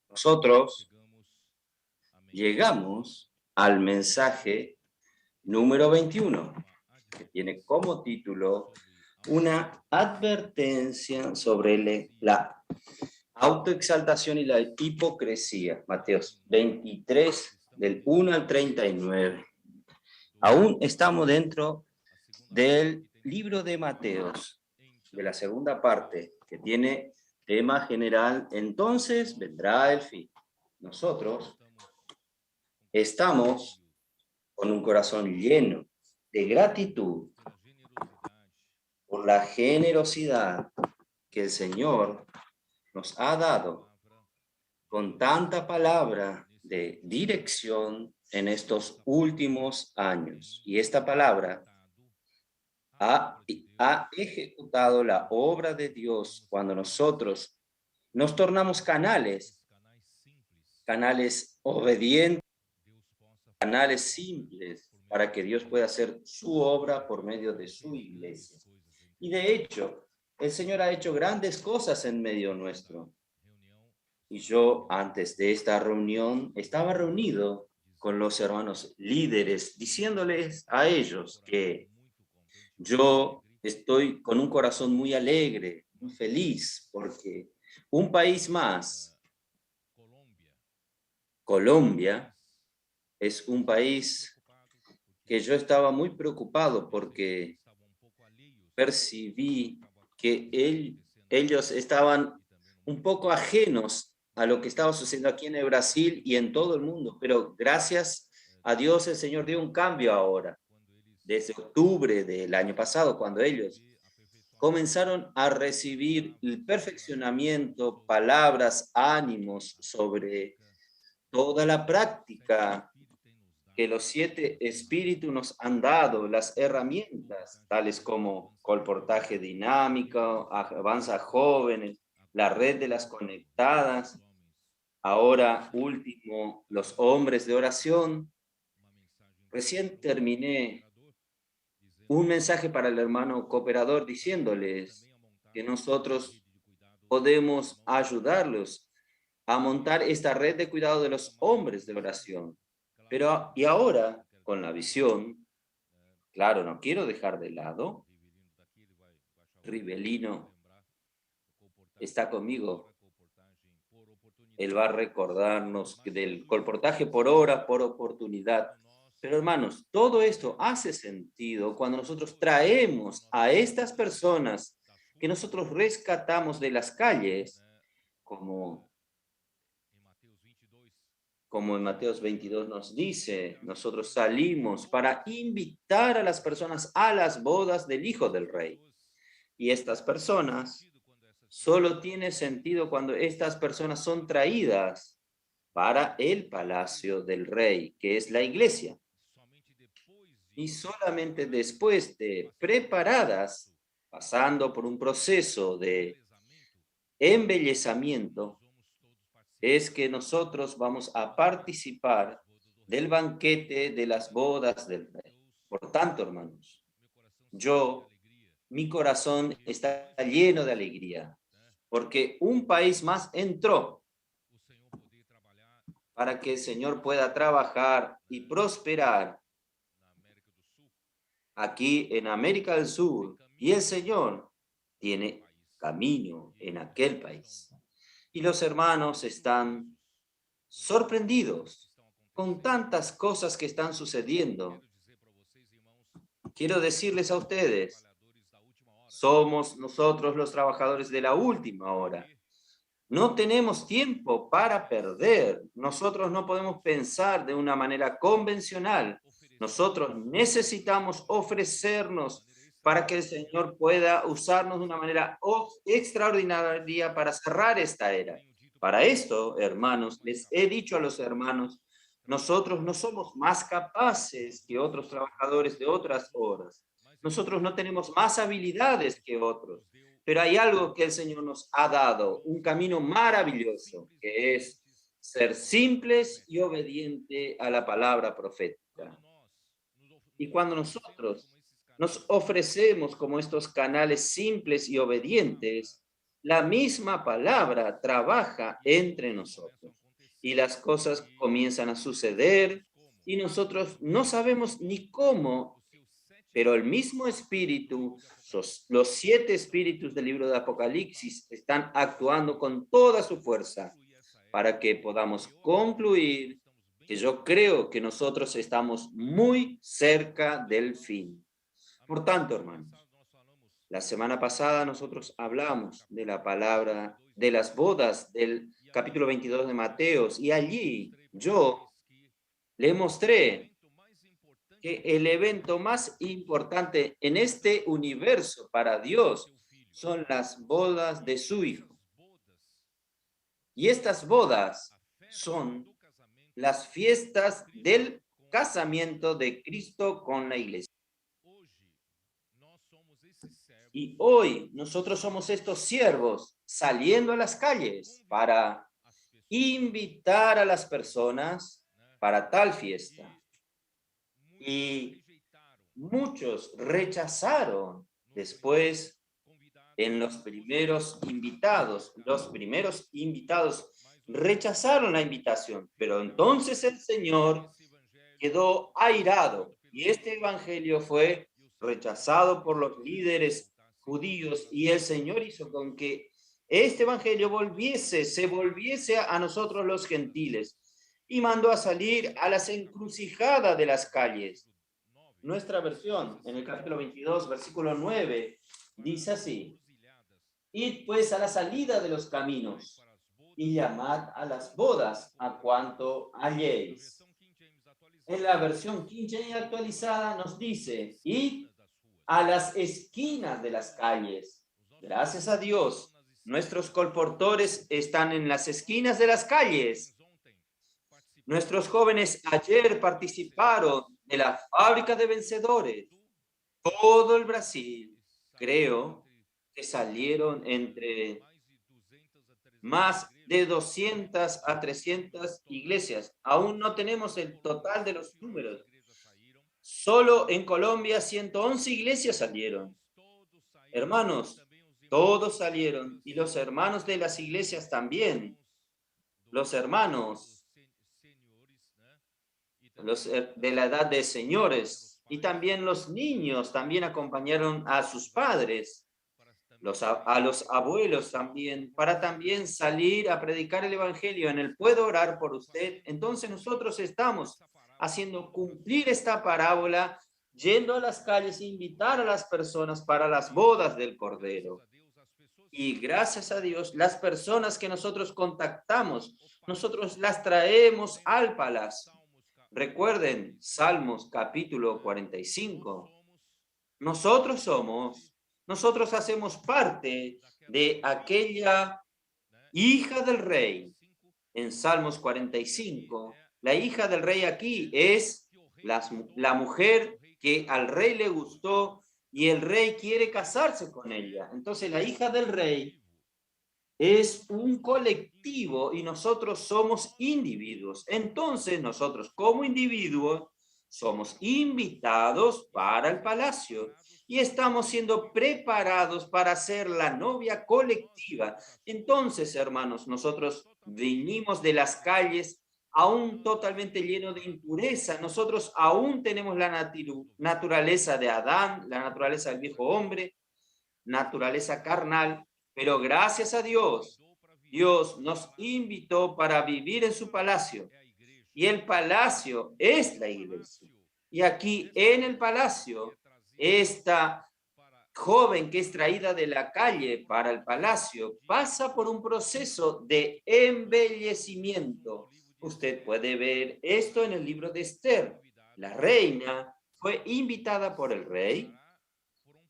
Nosotros llegamos al mensaje número 21, que tiene como título una advertencia sobre la autoexaltación y la hipocresía. Mateos 23, del 1 al 39. Aún estamos dentro del libro de Mateos, de la segunda parte, que tiene tema general: entonces vendrá el fin. Nosotros estamos con un corazón lleno de gratitud por la generosidad que el Señor nos ha dado con tanta palabra de dirección en estos últimos años. Y esta palabra ha ejecutado la obra de Dios cuando nosotros nos tornamos canales obedientes, canales simples, para que Dios pueda hacer su obra por medio de su iglesia. Y de hecho, el Señor ha hecho grandes cosas en medio nuestro. Y yo, antes de esta reunión, estaba reunido con los hermanos líderes, diciéndoles a ellos que yo estoy con un corazón muy alegre, muy feliz, porque un país más, Colombia, es un país que yo estaba muy preocupado porque percibí que ellos estaban un poco ajenos a lo que estaba sucediendo aquí en el Brasil y en todo el mundo, pero gracias a Dios el Señor dio un cambio ahora, desde octubre del año pasado, cuando ellos comenzaron a recibir el perfeccionamiento, palabras, ánimos sobre toda la práctica que los 7 espíritus nos han dado, las herramientas, tales como colportaje dinámico, avanza jóvenes, la red de las conectadas, ahora último, los hombres de oración. Recién terminé un mensaje para el hermano cooperador diciéndoles que nosotros podemos ayudarlos a montar esta red de cuidado de los hombres de oración. Pero, y ahora, con la visión, claro, no quiero dejar de lado, Rivelino está conmigo. Él va a recordarnos del colportaje por hora, por oportunidad. Pero hermanos, todo esto hace sentido cuando nosotros traemos a estas personas que nosotros rescatamos de las calles, como en Mateos 22 nos dice, nosotros salimos para invitar a las personas a las bodas del Hijo del Rey. Y estas personas solo tiene sentido cuando estas personas son traídas para el palacio del Rey, que es la iglesia. Y solamente después de preparadas, pasando por un proceso de embellecimiento, es que nosotros vamos a participar del banquete de las bodas del Rey. Por tanto, hermanos, mi corazón está lleno de alegría, porque un país más entró para que el Señor pueda trabajar y prosperar aquí en América del Sur, y el Señor tiene camino en aquel país. Y los hermanos están sorprendidos con tantas cosas que están sucediendo. Quiero decirles a ustedes, somos nosotros los trabajadores de la última hora. No tenemos tiempo para perder. Nosotros no podemos pensar de una manera convencional. Nosotros necesitamos ofrecernos para que el Señor pueda usarnos de una manera extraordinaria para cerrar esta era. Para esto, hermanos, les he dicho a los hermanos, nosotros no somos más capaces que otros trabajadores de otras horas. Nosotros no tenemos más habilidades que otros. Pero hay algo que el Señor nos ha dado, un camino maravilloso, que es ser simples y obediente a la palabra profética. Y cuando nosotros nos ofrecemos como estos canales simples y obedientes, la misma palabra trabaja entre nosotros y las cosas comienzan a suceder y nosotros no sabemos ni cómo, pero el mismo espíritu, los 7 espíritus del libro de Apocalipsis están actuando con toda su fuerza para que podamos concluir que yo creo que nosotros estamos muy cerca del fin. Por tanto, hermanos, la semana pasada nosotros hablamos de la palabra, de las bodas del capítulo 22 de Mateos, y allí yo le mostré que el evento más importante en este universo para Dios son las bodas de su Hijo. Y estas bodas son las fiestas del casamiento de Cristo con la iglesia. Y hoy nosotros somos estos siervos saliendo a las calles para invitar a las personas para tal fiesta. Y muchos rechazaron después en los primeros invitados rechazaron la invitación, pero entonces el Señor quedó airado y este evangelio fue rechazado por los líderes judíos y el Señor hizo con que este evangelio se volviese a nosotros los gentiles y mandó a salir a las encrucijadas de las calles. Nuestra versión en el capítulo 22, versículo 9, dice así: Id pues a la salida de los caminos y llamad a las bodas a cuanto halléis. En la versión King James actualizada nos dice: id a las esquinas de las calles. Gracias a Dios, nuestros colportores están en las esquinas de las calles. Nuestros jóvenes ayer participaron de la fábrica de vencedores. Todo el Brasil, creo que salieron entre más de 200 a 300 iglesias. Aún no tenemos el total de los números. Solo en Colombia 111 iglesias salieron. Hermanos, todos salieron y los hermanos de las iglesias también. Los hermanos de la edad de señores y también los niños también acompañaron a sus padres. A los abuelos también, para también salir a predicar el evangelio en el puedo orar por usted. Entonces nosotros estamos haciendo cumplir esta parábola, yendo a las calles e invitar a las personas para las bodas del Cordero. Y gracias a Dios, las personas que nosotros contactamos, nosotros las traemos al palacio. Recuerden, Salmos capítulo 45. Nosotros hacemos parte de aquella hija del rey. En Salmos 45, la hija del rey aquí es la mujer que al rey le gustó y el rey quiere casarse con ella. Entonces la hija del rey es un colectivo y nosotros somos individuos. Entonces nosotros como individuos somos invitados para el palacio y estamos siendo preparados para ser la novia colectiva. Entonces, hermanos, nosotros venimos de las calles aún totalmente lleno de impureza. Nosotros aún tenemos la naturaleza de Adán, la naturaleza del viejo hombre, naturaleza carnal, pero gracias a Dios, Dios nos invitó para vivir en su palacio. Y el palacio es la iglesia. Y aquí en el palacio, esta joven que es traída de la calle para el palacio pasa por un proceso de embellecimiento. Usted puede ver esto en el libro de Esther. La reina fue invitada por el rey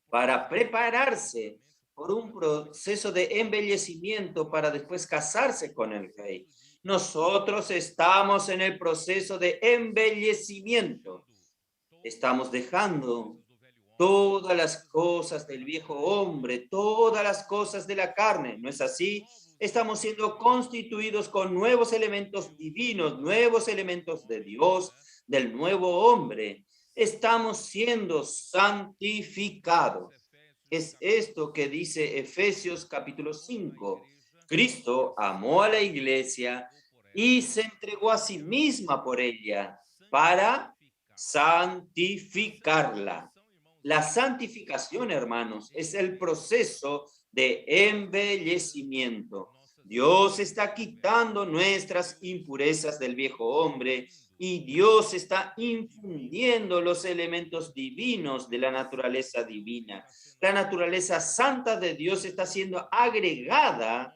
para prepararse por un proceso de embellecimiento para después casarse con el rey. Nosotros estamos en el proceso de embellecimiento. Estamos dejando todas las cosas del viejo hombre, todas las cosas de la carne, ¿no es así? Estamos siendo constituidos con nuevos elementos divinos, nuevos elementos de Dios, del nuevo hombre. Estamos siendo santificados. es esto que dice Efesios capítulo 5. Cristo amó a la iglesia y se entregó a sí misma por ella para santificarla. La santificación, hermanos, es el proceso de embellecimiento. Dios está quitando nuestras impurezas del viejo hombre y Dios está infundiendo los elementos divinos de la naturaleza divina. La naturaleza santa de Dios está siendo agregada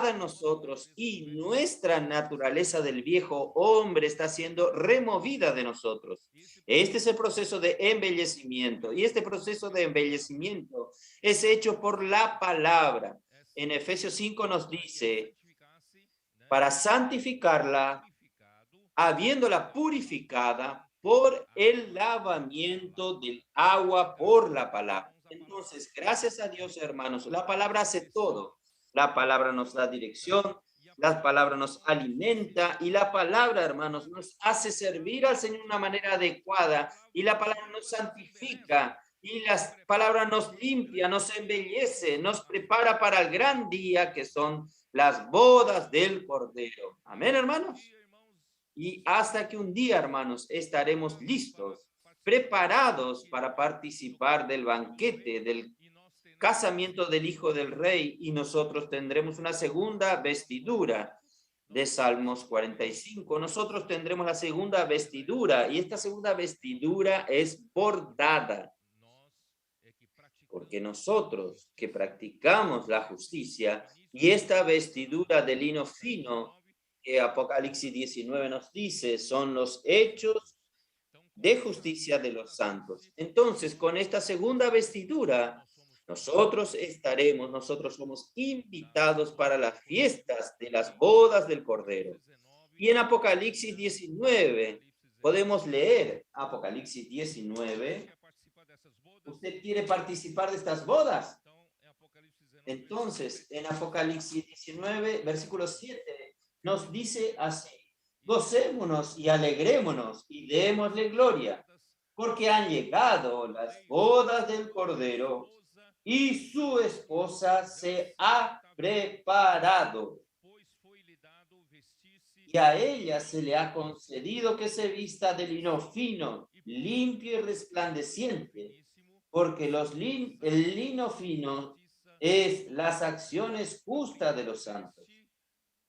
en nosotros y nuestra naturaleza del viejo hombre está siendo removida de nosotros. Este es el proceso de embellecimiento y este proceso de embellecimiento es hecho por la palabra. En Efesios 5 nos dice, para santificarla, habiéndola purificada por el lavamiento del agua por la palabra. Entonces, gracias a Dios, hermanos, la palabra hace todo. La palabra nos da dirección, la palabra nos alimenta y la palabra, hermanos, nos hace servir al Señor de una manera adecuada y la palabra nos santifica y la palabra nos limpia, nos embellece, nos prepara para el gran día que son las bodas del Cordero. Amén, hermanos. Y hasta que un día, hermanos, estaremos listos, preparados para participar del banquete, del casamiento del Hijo del Rey, y nosotros tendremos una segunda vestidura de Salmos 45. Nosotros tendremos la segunda vestidura, y esta segunda vestidura es bordada, porque nosotros que practicamos la justicia, y esta vestidura de lino fino, que Apocalipsis 19 nos dice, son los hechos de justicia de los santos. Entonces, con esta segunda vestidura, nosotros somos invitados para las fiestas de las bodas del Cordero. Y en Apocalipsis 19, podemos leer Apocalipsis 19. ¿Usted quiere participar de estas bodas? Entonces, en Apocalipsis 19, versículo 7, nos dice así: gocémonos y alegrémonos y démosle gloria, porque han llegado las bodas del Cordero y su esposa se ha preparado. Y a ella se le ha concedido que se vista de lino fino, limpio y resplandeciente, porque el lino fino es las acciones justas de los santos.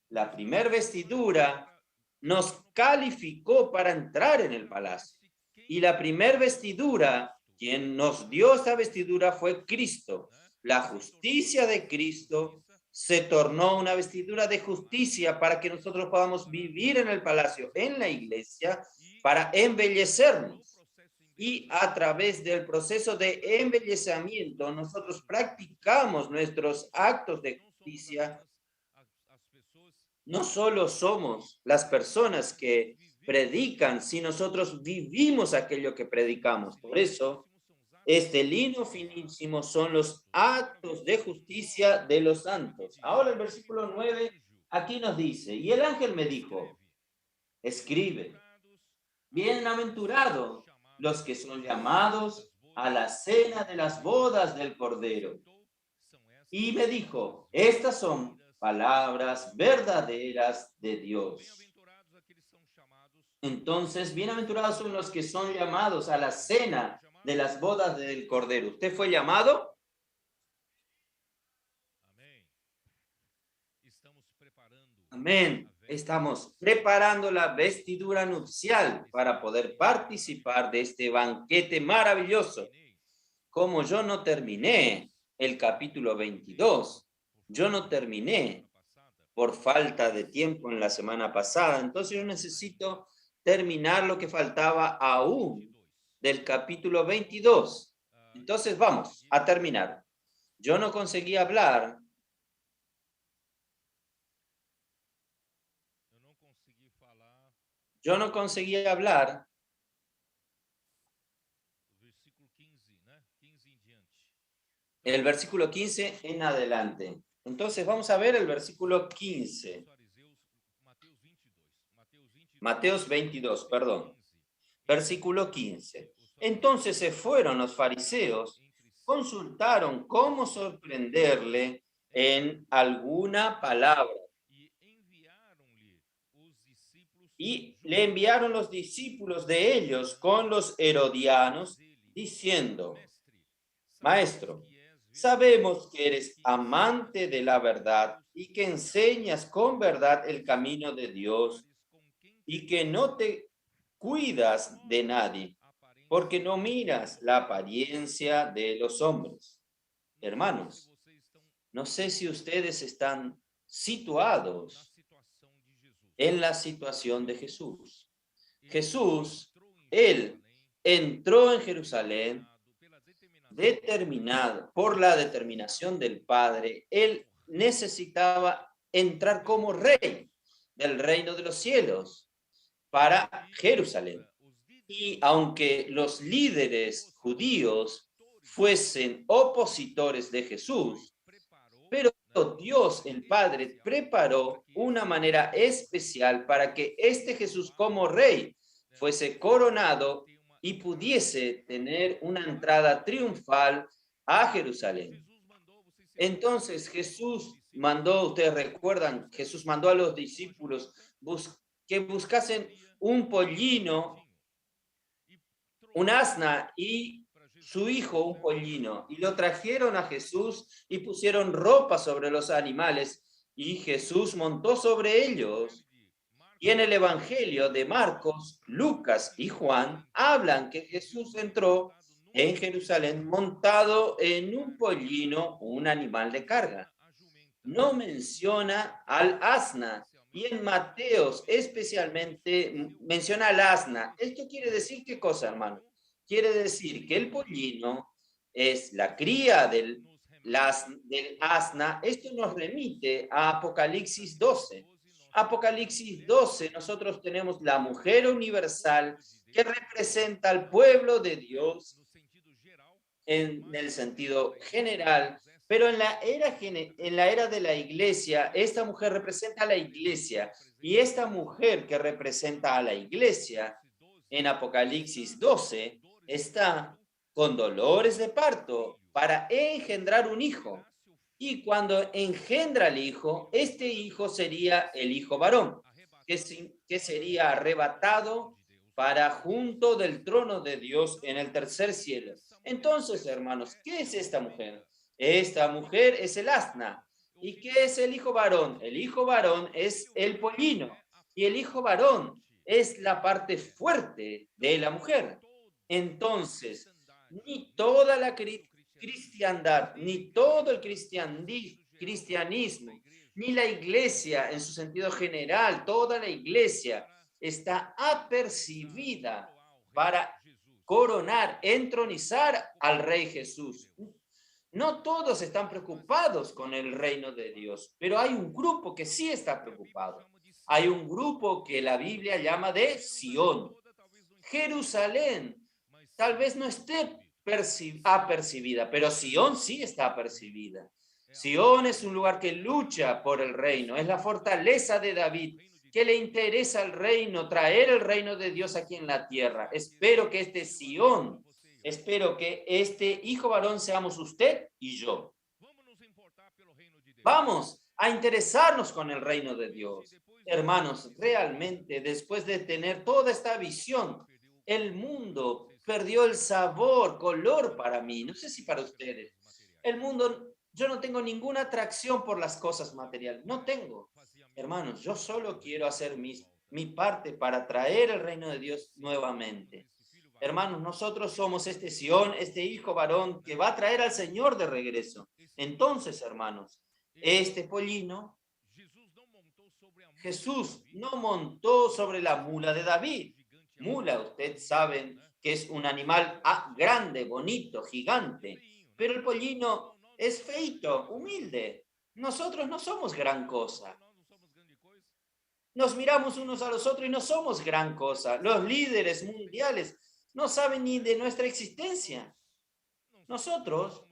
La primer vestidura nos calificó para entrar en el palacio. Y la primer vestidura, quien nos dio esta vestidura fue Cristo. La justicia de Cristo se tornó una vestidura de justicia para que nosotros podamos vivir en el palacio, en la iglesia, para embellecernos. Y a través del proceso de embellecimiento, nosotros practicamos nuestros actos de justicia. No solo somos las personas que predican, si nosotros vivimos aquello que predicamos. Por eso, este lino finísimo son los actos de justicia de los santos. Ahora el versículo 9 aquí nos dice, y el ángel me dijo, escribe, bienaventurados los que son llamados a la cena de las bodas del Cordero. Y me dijo, estas son palabras verdaderas de Dios. Entonces, bienaventurados son los que son llamados a la cena de las bodas del Cordero. ¿Usted fue llamado? Amén. Estamos preparando la vestidura nupcial para poder participar de este banquete maravilloso. Como yo no terminé el capítulo 22, yo no terminé por falta de tiempo en la semana pasada, entonces yo necesito terminar lo que faltaba aún del capítulo 22. Entonces vamos a terminar. Yo no conseguí hablar. Yo no conseguí hablar el versículo 15 en adelante. Entonces vamos a ver el versículo 15. Mateos 22, perdón. Versículo 15. Entonces se fueron los fariseos consultaron cómo sorprenderle en alguna palabra y le enviaron los discípulos de ellos con los herodianos diciendo: Maestro, sabemos que eres amante de la verdad y que enseñas con verdad el camino de Dios y que no te cuidas de nadie, porque no miras la apariencia de los hombres. Hermanos, no sé si ustedes están situados en la situación de Jesús. Jesús, él entró en Jerusalén determinado por la determinación del Padre. Él necesitaba entrar como rey del reino de los cielos para Jerusalén. Y aunque los líderes judíos fuesen opositores de Jesús, pero Dios, el Padre, preparó una manera especial para que este Jesús como rey fuese coronado y pudiese tener una entrada triunfal a Jerusalén. Entonces Jesús mandó, ustedes recuerdan, Jesús mandó a los discípulos que buscasen un pollino, un asna y su hijo un pollino, y lo trajeron a Jesús y pusieron ropa sobre los animales, y Jesús montó sobre ellos. Y en el Evangelio de Marcos, Lucas y Juan hablan que Jesús entró en Jerusalén montado en un pollino, un animal de carga. No menciona al asna, y en Mateos especialmente menciona al asna. ¿Esto quiere decir qué cosa, hermano? Quiere decir que el pollino es la cría del asna. Esto nos remite a Apocalipsis 12. Apocalipsis 12, nosotros tenemos la mujer universal que representa al pueblo de Dios en el sentido general, pero en la era de la iglesia, esta mujer representa a la iglesia, y esta mujer que representa a la iglesia en Apocalipsis 12 está con dolores de parto para engendrar un hijo. Y cuando engendra el hijo, este hijo sería el hijo varón, que sería arrebatado para junto del trono de Dios en el tercer cielo. Entonces, hermanos, ¿qué es esta mujer? Esta mujer es el asna. ¿Y qué es el hijo varón? El hijo varón es el pollino. Y el hijo varón es la parte fuerte de la mujer. Entonces, ni toda la cristiandad, ni todo el cristianismo, ni la iglesia en su sentido general, toda la iglesia está apercibida para coronar, entronizar al Rey Jesús. No todos están preocupados con el reino de Dios, pero hay un grupo que sí está preocupado. Hay un grupo que la Biblia llama de Sión. Jerusalén tal vez no esté apercibida, pero Sión sí está apercibida. Sión es un lugar que lucha por el reino, es la fortaleza de David, que le interesa el reino, traer el reino de Dios aquí en la tierra. Espero que este Sión, espero que este hijo varón seamos usted y yo. Vamos a interesarnos con el reino de Dios. Hermanos, realmente después de tener toda esta visión, el mundo perdió el sabor, color para mí. No sé si para ustedes. El mundo, yo no tengo ninguna atracción por las cosas materiales. No tengo. Hermanos, yo solo quiero hacer mi parte para traer el reino de Dios nuevamente. Hermanos, nosotros somos este Sión, este hijo varón que va a traer al Señor de regreso. Entonces, hermanos, este pollino, Jesús no montó sobre la mula de David. Mula, ustedes saben que es un animal grande, bonito, gigante, pero el pollino es feito, humilde. Nosotros no somos gran cosa. Nos miramos unos a los otros y no somos gran cosa. Los líderes mundiales no saben ni de nuestra existencia. Nosotros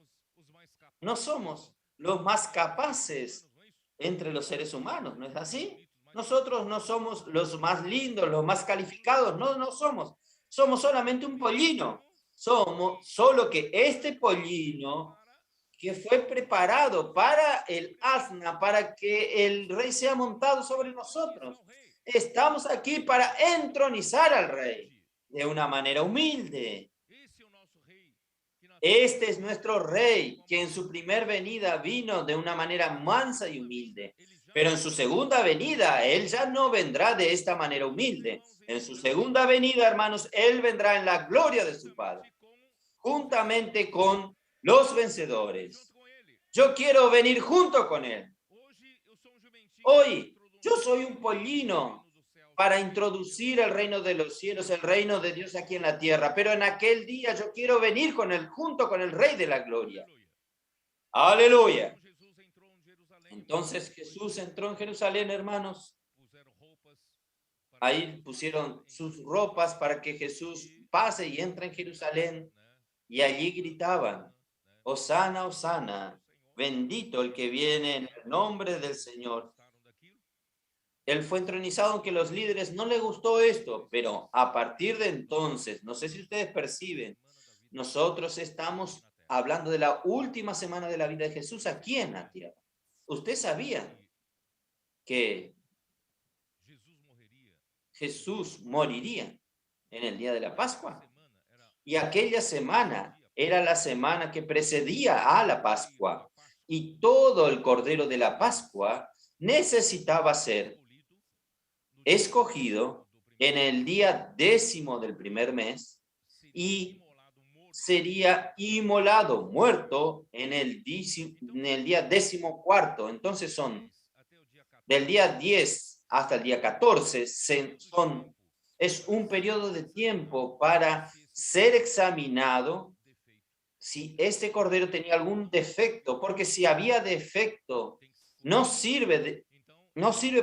no somos los más capaces entre los seres humanos, ¿no es así? Nosotros no somos los más lindos, los más calificados, no somos. Somos solamente un pollino. somos, solo que este pollino que fue preparado para el asna, para que el rey sea montado sobre nosotros. Estamos aquí para entronizar al rey de una manera humilde. Este es nuestro rey, que en su primer venida vino de una manera mansa y humilde. Pero en su segunda venida, él ya no vendrá de esta manera humilde. En su segunda venida, hermanos, él vendrá en la gloria de su Padre, juntamente con los vencedores. Yo quiero venir junto con él. Hoy, yo soy un pollino para introducir el reino de los cielos, el reino de Dios aquí en la tierra. Pero en aquel día yo quiero venir con él, junto con el Rey de la Gloria. Aleluya. Entonces Jesús entró en Jerusalén, hermanos. Ahí pusieron sus ropas para que Jesús pase y entre en Jerusalén. Y allí gritaban, Hosana, Hosana, bendito el que viene en el nombre del Señor. Él fue entronizado, aunque los líderes no les gustó esto, pero a partir de entonces, no sé si ustedes perciben, nosotros estamos hablando de la última semana de la vida de Jesús aquí en la tierra. ¿Usted sabía que Jesús moriría en el día de la Pascua? Y aquella semana era la semana que precedía a la Pascua. Y todo el cordero de la Pascua necesitaba ser escogido en el día 10º del primer mes y sería inmolado, muerto en el día 14º. Entonces son del día 10 hasta el día 14, es un periodo de tiempo para ser examinado si este cordero tenía algún defecto, porque si había defecto, no sirve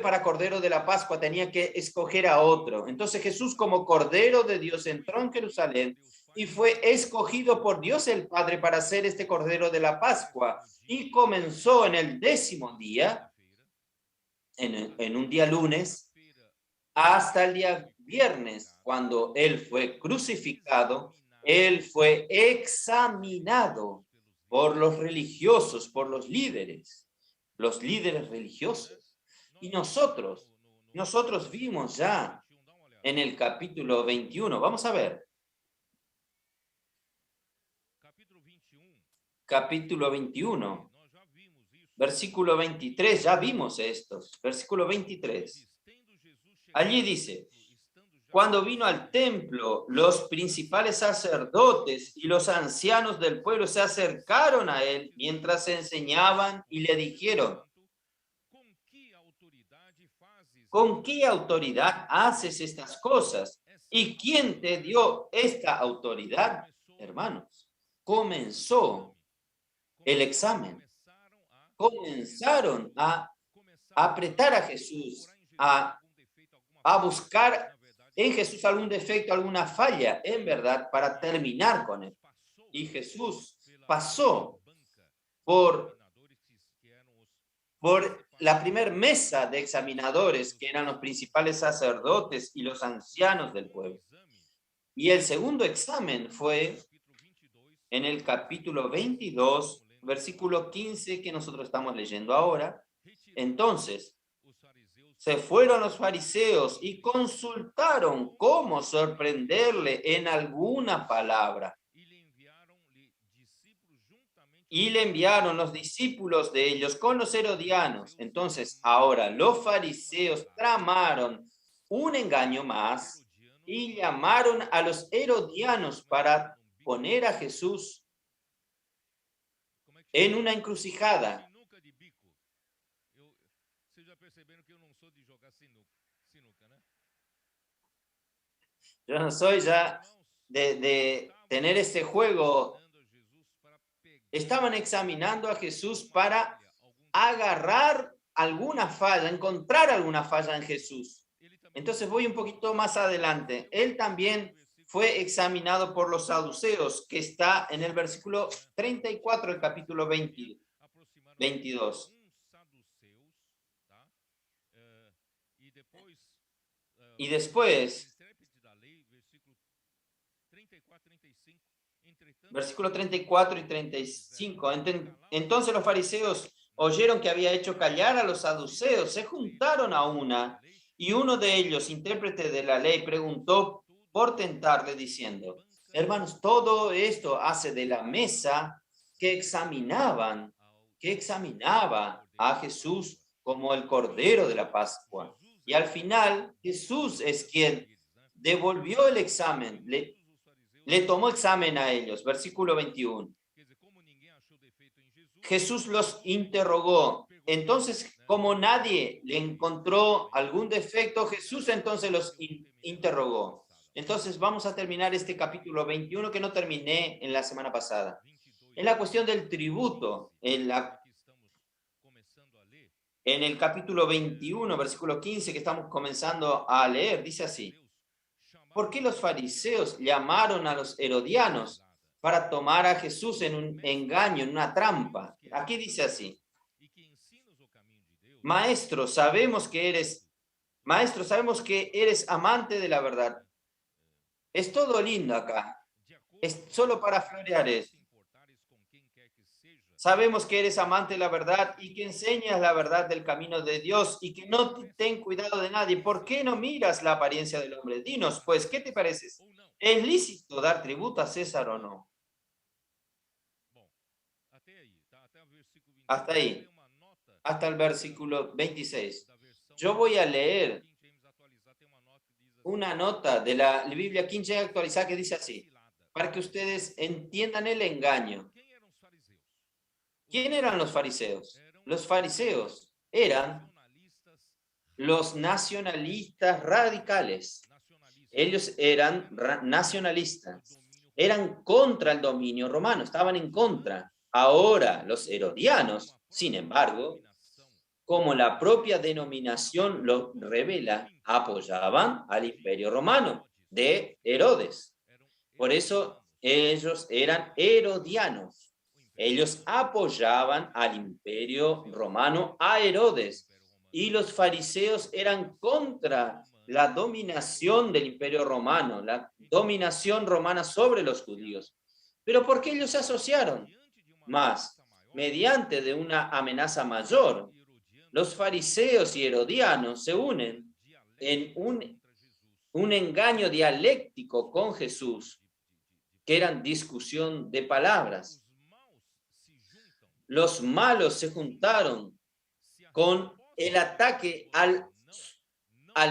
para Cordero de la Pascua, tenía que escoger a otro. Entonces Jesús como Cordero de Dios entró en Jerusalén y fue escogido por Dios el Padre para ser este Cordero de la Pascua. Y comenzó en el 10º día, en un día lunes, hasta el día viernes, cuando Él fue crucificado, Él fue examinado por los religiosos, por los líderes religiosos. Y nosotros vimos ya en el capítulo 21, vamos a ver. Capítulo 21, versículo 23, ya vimos estos, versículo 23. Allí dice, cuando vino al templo, los principales sacerdotes y los ancianos del pueblo se acercaron a él mientras se enseñaban y le dijeron, ¿con qué autoridad haces estas cosas? ¿Y quién te dio esta autoridad? Hermanos, comenzó el examen. Comenzaron a apretar a Jesús, a buscar en Jesús algún defecto, alguna falla, en verdad, para terminar con él. Y Jesús pasó por la primera mesa de examinadores, que eran los principales sacerdotes y los ancianos del pueblo. Y el segundo examen fue en el capítulo 22, versículo 15, que nosotros estamos leyendo ahora. Entonces, se fueron los fariseos y consultaron cómo sorprenderle en alguna palabra. Y le enviaron los discípulos de ellos con los herodianos. Entonces, ahora los fariseos tramaron un engaño más y llamaron a los herodianos para poner a Jesús en una encrucijada. Yo no soy ya de tener este juego. Estaban examinando a Jesús para agarrar alguna falla, encontrar alguna falla en Jesús. Entonces voy un poquito más adelante. Él también fue examinado por los saduceos, que está en el versículo 34 del capítulo 22. Y después, Versículo 34 y 35. Entonces los fariseos oyeron que había hecho callar a los saduceos, se juntaron a una, y uno de ellos, intérprete de la ley, preguntó por tentarle diciendo: hermanos, todo esto hace de la mesa que examinaba a Jesús como el Cordero de la Pascua. Y al final, Jesús es quien devolvió el examen, le tomó examen a ellos. Versículo 21. Jesús los interrogó. Entonces, como nadie le encontró algún defecto, Jesús entonces los interrogó. Entonces, vamos a terminar este capítulo 21 que no terminé en la semana pasada. En la cuestión del tributo, en el capítulo 21, versículo 15, que estamos comenzando a leer, dice así: ¿por qué los fariseos llamaron a los herodianos para tomar a Jesús en un engaño, en una trampa? Aquí dice así: Maestro, sabemos que eres amante de la verdad. Es todo lindo acá. Es solo para florear eso. Sabemos que eres amante de la verdad y que enseñas la verdad del camino de Dios y que no ten cuidado de nadie. ¿Por qué no miras la apariencia del hombre? Dinos, pues, ¿qué te parece? ¿Es lícito dar tributo a César o no? Hasta ahí, hasta el versículo 26. Yo voy a leer una nota de la Biblia King James actualizada que dice así, para que ustedes entiendan el engaño. ¿Quién eran los fariseos? Los fariseos eran los nacionalistas radicales. Ellos eran nacionalistas, eran contra el dominio romano, estaban en contra. Ahora, los herodianos, sin embargo, como la propia denominación lo revela, apoyaban al imperio romano de Herodes. Por eso ellos eran herodianos. Ellos apoyaban al imperio romano, a Herodes. Y los fariseos eran contra la dominación del imperio romano, la dominación romana sobre los judíos. ¿Pero por qué ellos se asociaron? Más, mediante de una amenaza mayor, los fariseos y herodianos se unen en un engaño dialéctico con Jesús, que eran discusión de palabras. Los malos se juntaron con el ataque al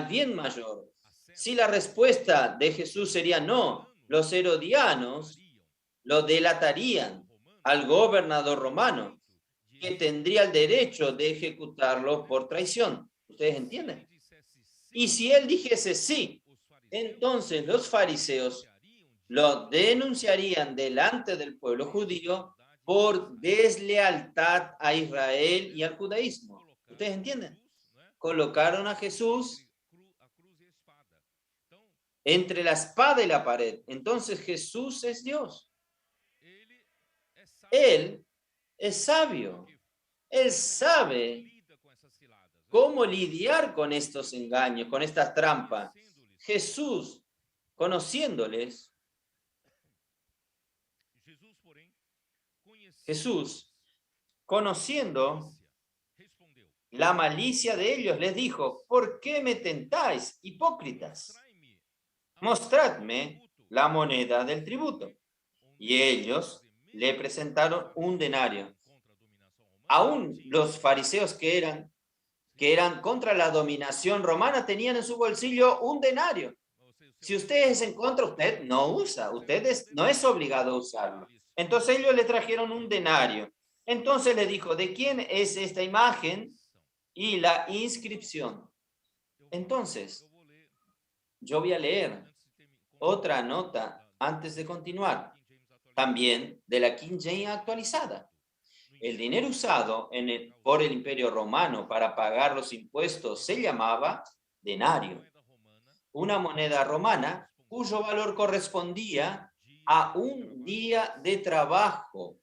bien mayor. Si la respuesta de Jesús sería no, los herodianos lo delatarían al gobernador romano, que tendría el derecho de ejecutarlo por traición. ¿Ustedes entienden? Y si él dijese sí, entonces los fariseos lo denunciarían delante del pueblo judío por deslealtad a Israel y al judaísmo. ¿Ustedes entienden? Colocaron a Jesús entre la espada y la pared. Entonces Jesús es Dios. Él es sabio. Él sabe cómo lidiar con estos engaños, con estas trampas. Jesús, conociéndoles, Jesús, conociendo la malicia de ellos, les dijo: ¿por qué me tentáis, hipócritas? Mostradme la moneda del tributo. Y ellos le presentaron un denario. Aún los fariseos que eran contra la dominación romana tenían en su bolsillo un denario. Si usted es en contra, usted no usa, no es obligado a usarlo. Entonces ellos le trajeron un denario. Entonces le dijo: ¿de quién es esta imagen y la inscripción? Entonces, yo voy a leer otra nota antes de continuar, también de la King James actualizada. El dinero usado por el Imperio Romano para pagar los impuestos se llamaba denario, una moneda romana cuyo valor correspondía a un día de trabajo,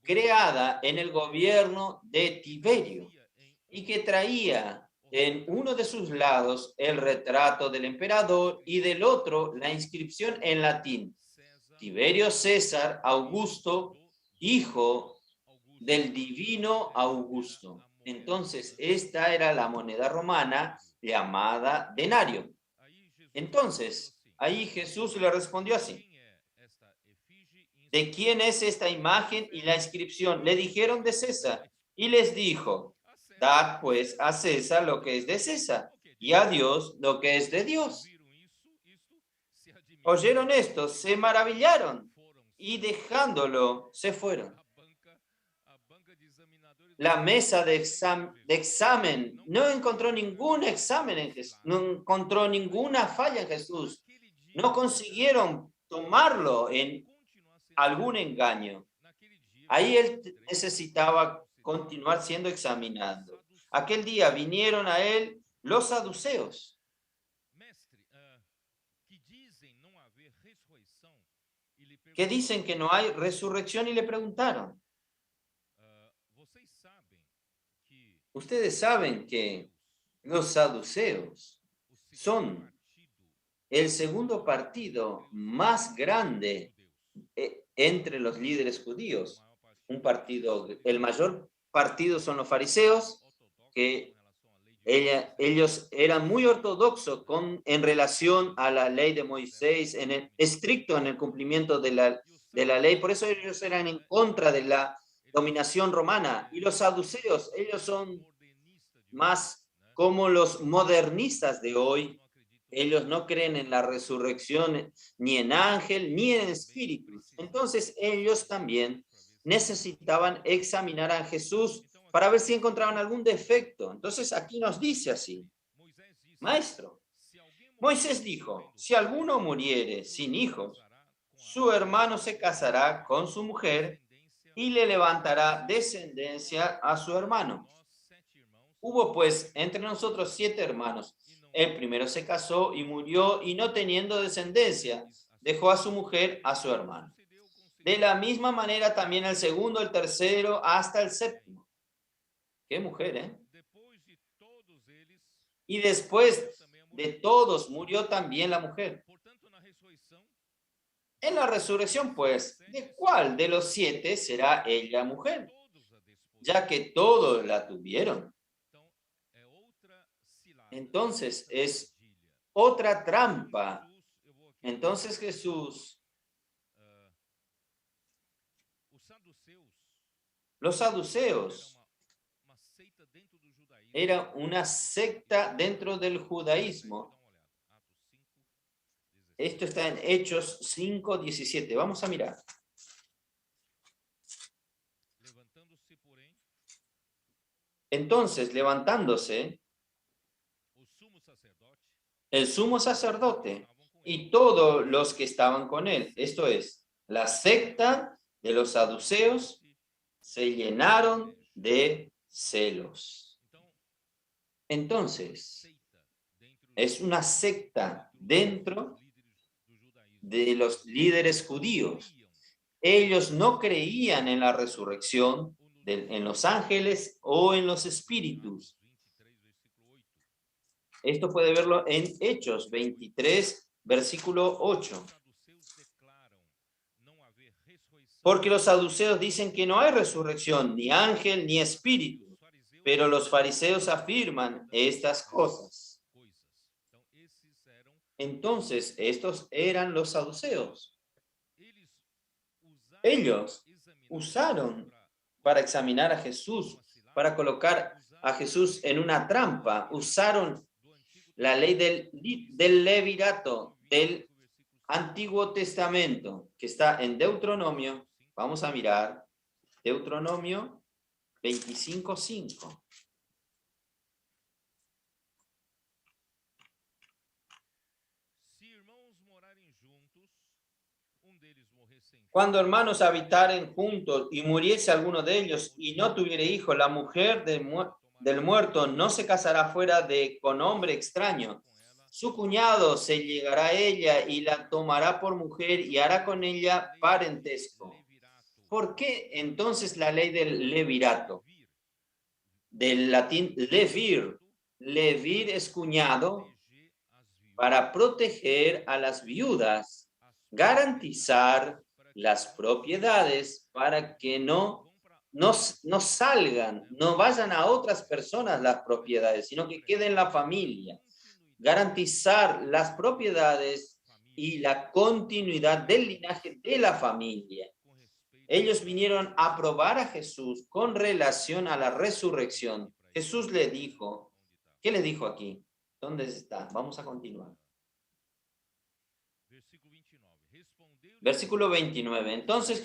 creada en el gobierno de Tiberio, y que traía en uno de sus lados el retrato del emperador y del otro la inscripción en latín: Tiberio César Augusto, hijo del divino Augusto. Entonces, esta era la moneda romana llamada denario. Entonces, ahí Jesús le respondió así: ¿de quién es esta imagen y la inscripción? Le dijeron de César, y les dijo: dad pues a César lo que es de César, y a Dios lo que es de Dios. Oyeron esto, se maravillaron, y dejándolo, se fueron. La mesa de examen no encontró ningún examen en Jesús, no encontró ninguna falla en Jesús. No consiguieron tomarlo en algún engaño. Ahí él necesitaba continuar siendo examinado. Aquel día vinieron a él los saduceos, que dicen que no hay resurrección, y le preguntaron: ustedes saben que los saduceos son el segundo partido más grande entre los líderes judíos. El mayor partido son los fariseos, que ellos eran muy ortodoxos en relación a la ley de Moisés, estricto en el cumplimiento de la ley. Por eso ellos eran en contra de la dominación romana. Y los saduceos, ellos son más como los modernistas de hoy. Ellos no creen en la resurrección, ni en ángel, ni en espíritus. Entonces ellos también necesitaban examinar a Jesús para ver si encontraban algún defecto. Entonces aquí nos dice así: maestro, Moisés dijo, si alguno muriere sin hijos, su hermano se casará con su mujer y le levantará descendencia a su hermano. Hubo pues entre nosotros 7 hermanos. El primero se casó y murió, y no teniendo descendencia, dejó a su mujer a su hermano. De la misma manera también el segundo, el tercero, hasta el séptimo. Qué mujer, ¿eh? Y después de todos murió también la mujer. En la resurrección, pues, ¿de cuál de los 7 será ella mujer? Ya que todos la tuvieron. Entonces es otra trampa. Entonces Jesús, los saduceos, era una secta dentro del judaísmo. Esto está en Hechos 5:17. Vamos a mirar. Entonces, levantándose, el sumo sacerdote y todos los que estaban con él, esto es, la secta de los saduceos, se llenaron de celos. Entonces, es una secta dentro de los líderes judíos. Ellos no creían en la resurrección, en los ángeles o en los espíritus. Esto puede verlo en Hechos 23, versículo 8. Porque los saduceos dicen que no hay resurrección, ni ángel, ni espíritu, pero los fariseos afirman estas cosas. Entonces, estos eran los saduceos. Ellos usaron para examinar a Jesús, para colocar a Jesús en una trampa. Usaron la ley del levirato, del Antiguo Testamento, que está en Deuteronomio. Vamos a mirar Deuteronomio 25:5. Cuando hermanos habitaren juntos y muriese alguno de ellos y no tuviere hijo, la mujer del muerto no se casará fuera con hombre extraño. Su cuñado se llegará a ella y la tomará por mujer y hará con ella parentesco. ¿Por qué entonces la ley del levirato? Del latín levir. Levir es cuñado, para proteger a las viudas garantizar las propiedades para que no salgan, no vayan a otras personas las propiedades, sino que queden en la familia. Garantizar las propiedades y la continuidad del linaje de la familia. Ellos vinieron a probar a Jesús con relación a la resurrección. Jesús le dijo, ¿qué le dijo aquí? ¿Dónde está? Vamos a continuar. Versículo 29. Entonces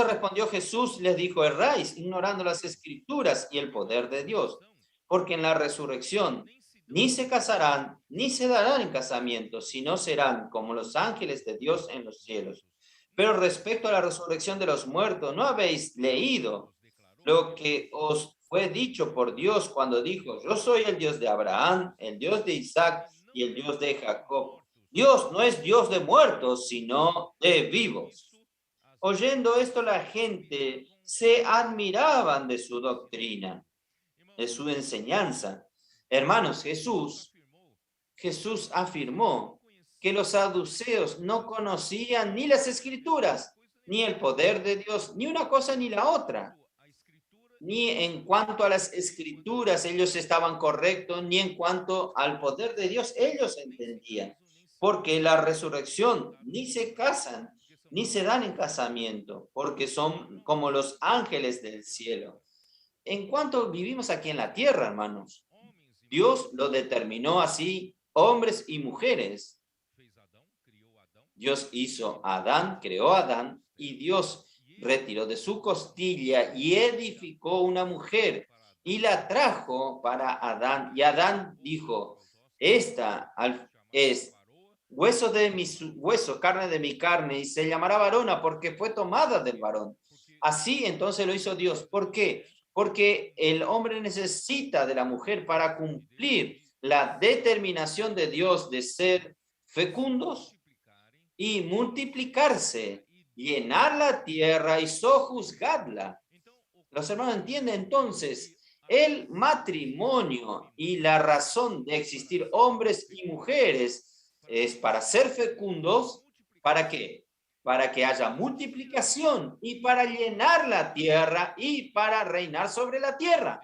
respondió Jesús, les dijo, erráis, ignorando las escrituras y el poder de Dios, porque en la resurrección ni se casarán, ni se darán en casamiento, sino serán como los ángeles de Dios en los cielos. Pero respecto a la resurrección de los muertos, ¿no habéis leído lo que os fue dicho por Dios cuando dijo, yo soy el Dios de Abraham, el Dios de Isaac y el Dios de Jacob? Dios no es Dios de muertos, sino de vivos. Oyendo esto, la gente se admiraban de su doctrina, de su enseñanza. Hermanos, Jesús afirmó que los saduceos no conocían ni las escrituras, ni el poder de Dios, ni una cosa ni la otra. Ni en cuanto a las escrituras ellos estaban correctos, ni en cuanto al poder de Dios ellos entendían. Porque la resurrección ni se casan, ni se dan en casamiento, porque son como los ángeles del cielo. En cuanto vivimos aquí en la tierra, hermanos, Dios lo determinó así, hombres y mujeres. Dios hizo a Adán, creó a Adán, y Dios retiró de su costilla y edificó una mujer y la trajo para Adán. Y Adán dijo, esta es hueso de mi hueso, carne de mi carne, y se llamará varona porque fue tomada del varón. Así entonces lo hizo Dios. ¿Por qué? Porque el hombre necesita de la mujer para cumplir la determinación de Dios de ser fecundos y multiplicarse, llenar la tierra y sojuzgarla. Los hermanos entienden entonces el matrimonio y la razón de existir hombres y mujeres es para ser fecundos. ¿Para qué? Para que haya multiplicación y para llenar la tierra y para reinar sobre la tierra.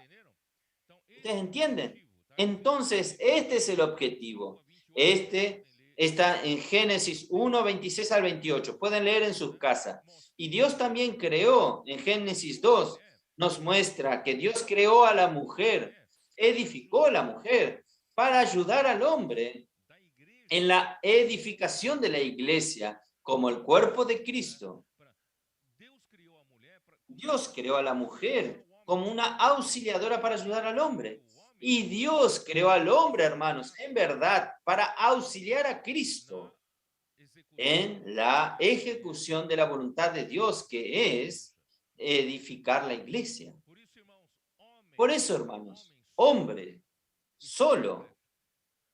¿Ustedes entienden? Entonces, este es el objetivo. Este está en Génesis 1, 26 al 28. Pueden leer en sus casas. Y Dios también creó, en Génesis 2, nos muestra que Dios creó a la mujer, edificó a la mujer para ayudar al hombre en la edificación de la iglesia como el cuerpo de Cristo. Dios creó a la mujer como una auxiliadora para ayudar al hombre. Y Dios creó al hombre, hermanos, en verdad, para auxiliar a Cristo en la ejecución de la voluntad de Dios, que es edificar la iglesia. Por eso, hermanos, hombre solo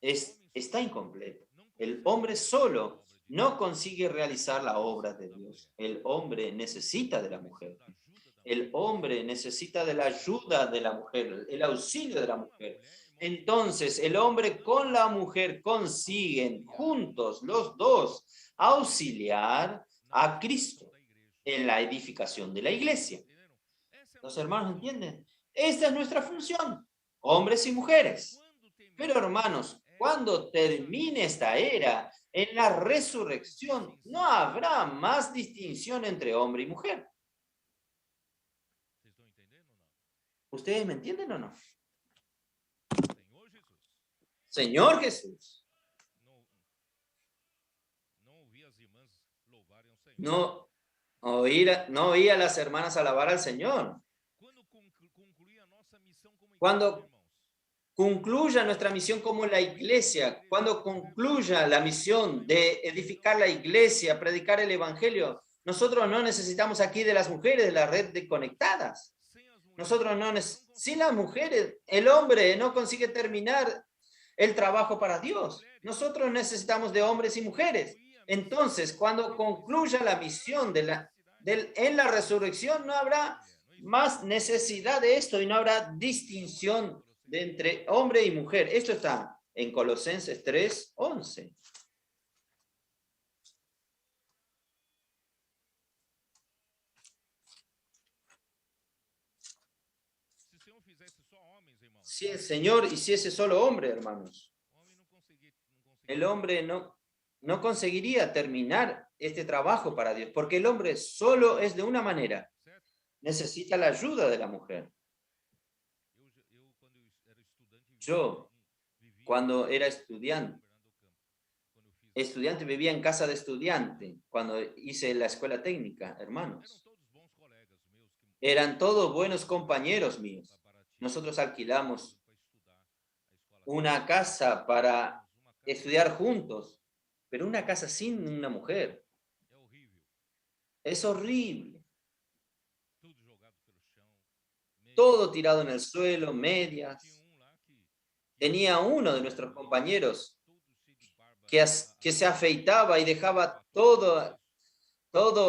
está incompleto. El hombre solo no consigue realizar la obra de Dios. El hombre necesita de la mujer. El hombre necesita de la ayuda de la mujer, el auxilio de la mujer. Entonces, el hombre con la mujer consiguen juntos los dos auxiliar a Cristo en la edificación de la iglesia. ¿Los hermanos entienden? Esta es nuestra función, hombres y mujeres. Pero hermanos, cuando termine esta era, en la resurrección, no habrá más distinción entre hombre y mujer. ¿Ustedes me entienden o no? Señor Jesús. No oí a las hermanas alabar al Señor. Cuando concluya nuestra misión como la iglesia, cuando concluya la misión de edificar la iglesia, predicar el evangelio, nosotros no necesitamos aquí de las mujeres de la red de conectadas. Nosotros no sin las mujeres, el hombre no consigue terminar el trabajo para Dios. Nosotros necesitamos de hombres y mujeres. Entonces, cuando concluya la misión en la resurrección, no habrá más necesidad de esto y no habrá distinción entre hombre y mujer. Esto está en Colosenses 3:11. Si el Señor hiciese solo hombre, hermanos, el hombre no conseguiría terminar este trabajo para Dios, porque el hombre solo es de una manera. Necesita la ayuda de la mujer. Yo, cuando era estudiante vivía en casa de estudiante, cuando hice la escuela técnica, hermanos. Eran todos buenos compañeros míos. Nosotros alquilamos una casa para estudiar juntos, pero una casa sin una mujer. Es horrible. Todo tirado en el suelo, medias. Tenía uno de nuestros compañeros que se afeitaba y dejaba todo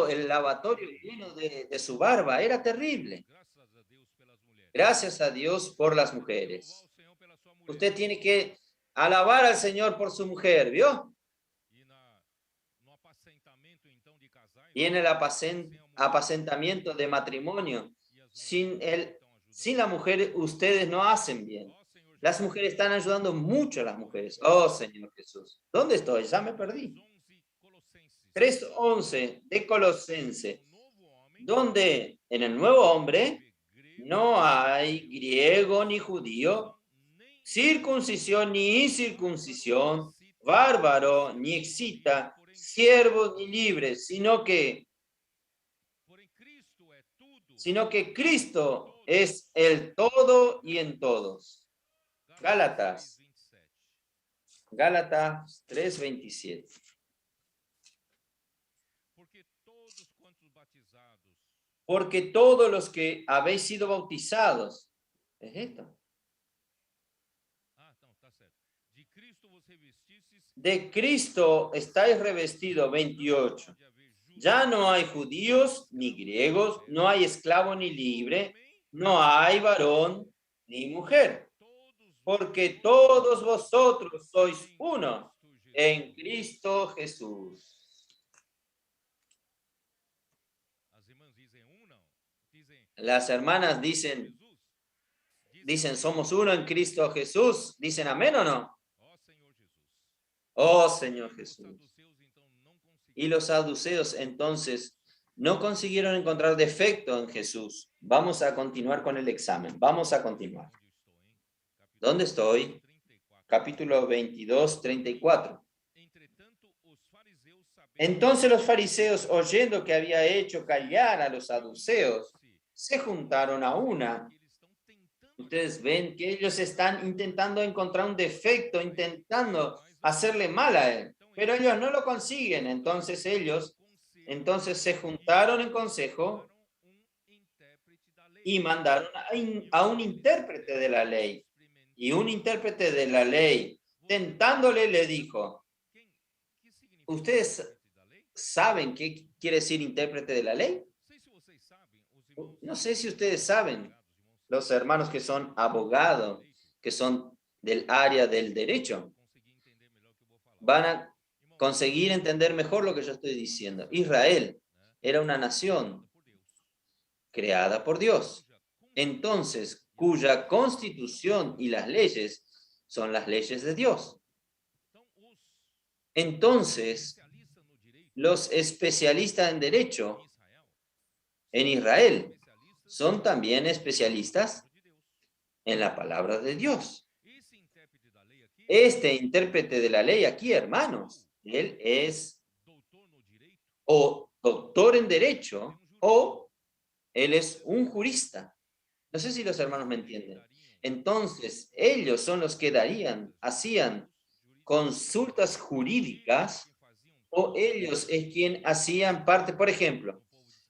el lavatorio lleno de su barba. Era terrible. Gracias a Dios por las mujeres. Usted tiene que alabar al Señor por su mujer, ¿vio? Y en el apacentamiento de matrimonio, sin la mujer, ustedes no hacen bien. Las mujeres están ayudando mucho a las mujeres. Oh, Señor Jesús. ¿Dónde estoy? Ya me perdí. 3:11 de Colosense, donde en el nuevo hombre no hay griego ni judío, circuncisión ni incircuncisión, bárbaro ni excita, siervo ni libre, sino que Cristo es el todo y en todos. Gálatas 3:27. Porque todos los que habéis sido bautizados, ¿es esto? De Cristo estáis revestidos, 28. Ya no hay judíos ni griegos, no hay esclavo ni libre, no hay varón ni mujer, porque todos vosotros sois uno en Cristo Jesús. Las hermanas dicen, somos uno en Cristo Jesús. ¿Dicen amén o no? Oh, Señor Jesús. Y los saduceos entonces no consiguieron encontrar defecto en Jesús. Vamos a continuar con el examen. Vamos a continuar. ¿Dónde estoy? Capítulo 22, 34. Entonces los fariseos, oyendo que había hecho callar a los saduceos, se juntaron a una. Ustedes ven que ellos están intentando encontrar un defecto, intentando hacerle mal a él, pero ellos no lo consiguen. Entonces se juntaron en consejo y mandaron a un intérprete de la ley. Y un intérprete de la ley, tentándole, le dijo, ¿ustedes saben qué quiere decir intérprete de la ley? No sé si ustedes saben, los hermanos que son abogados, que son del área del derecho, van a conseguir entender mejor lo que yo estoy diciendo. Israel era una nación creada por Dios, entonces cuya constitución y las leyes son las leyes de Dios. Entonces, los especialistas en derecho en Israel son también especialistas en la palabra de Dios. Este intérprete de la ley aquí, hermanos, él es o doctor en derecho o él es un jurista. No sé si los hermanos me entienden. Entonces, ellos son los que hacían consultas jurídicas, o ellos es quien hacían parte, por ejemplo,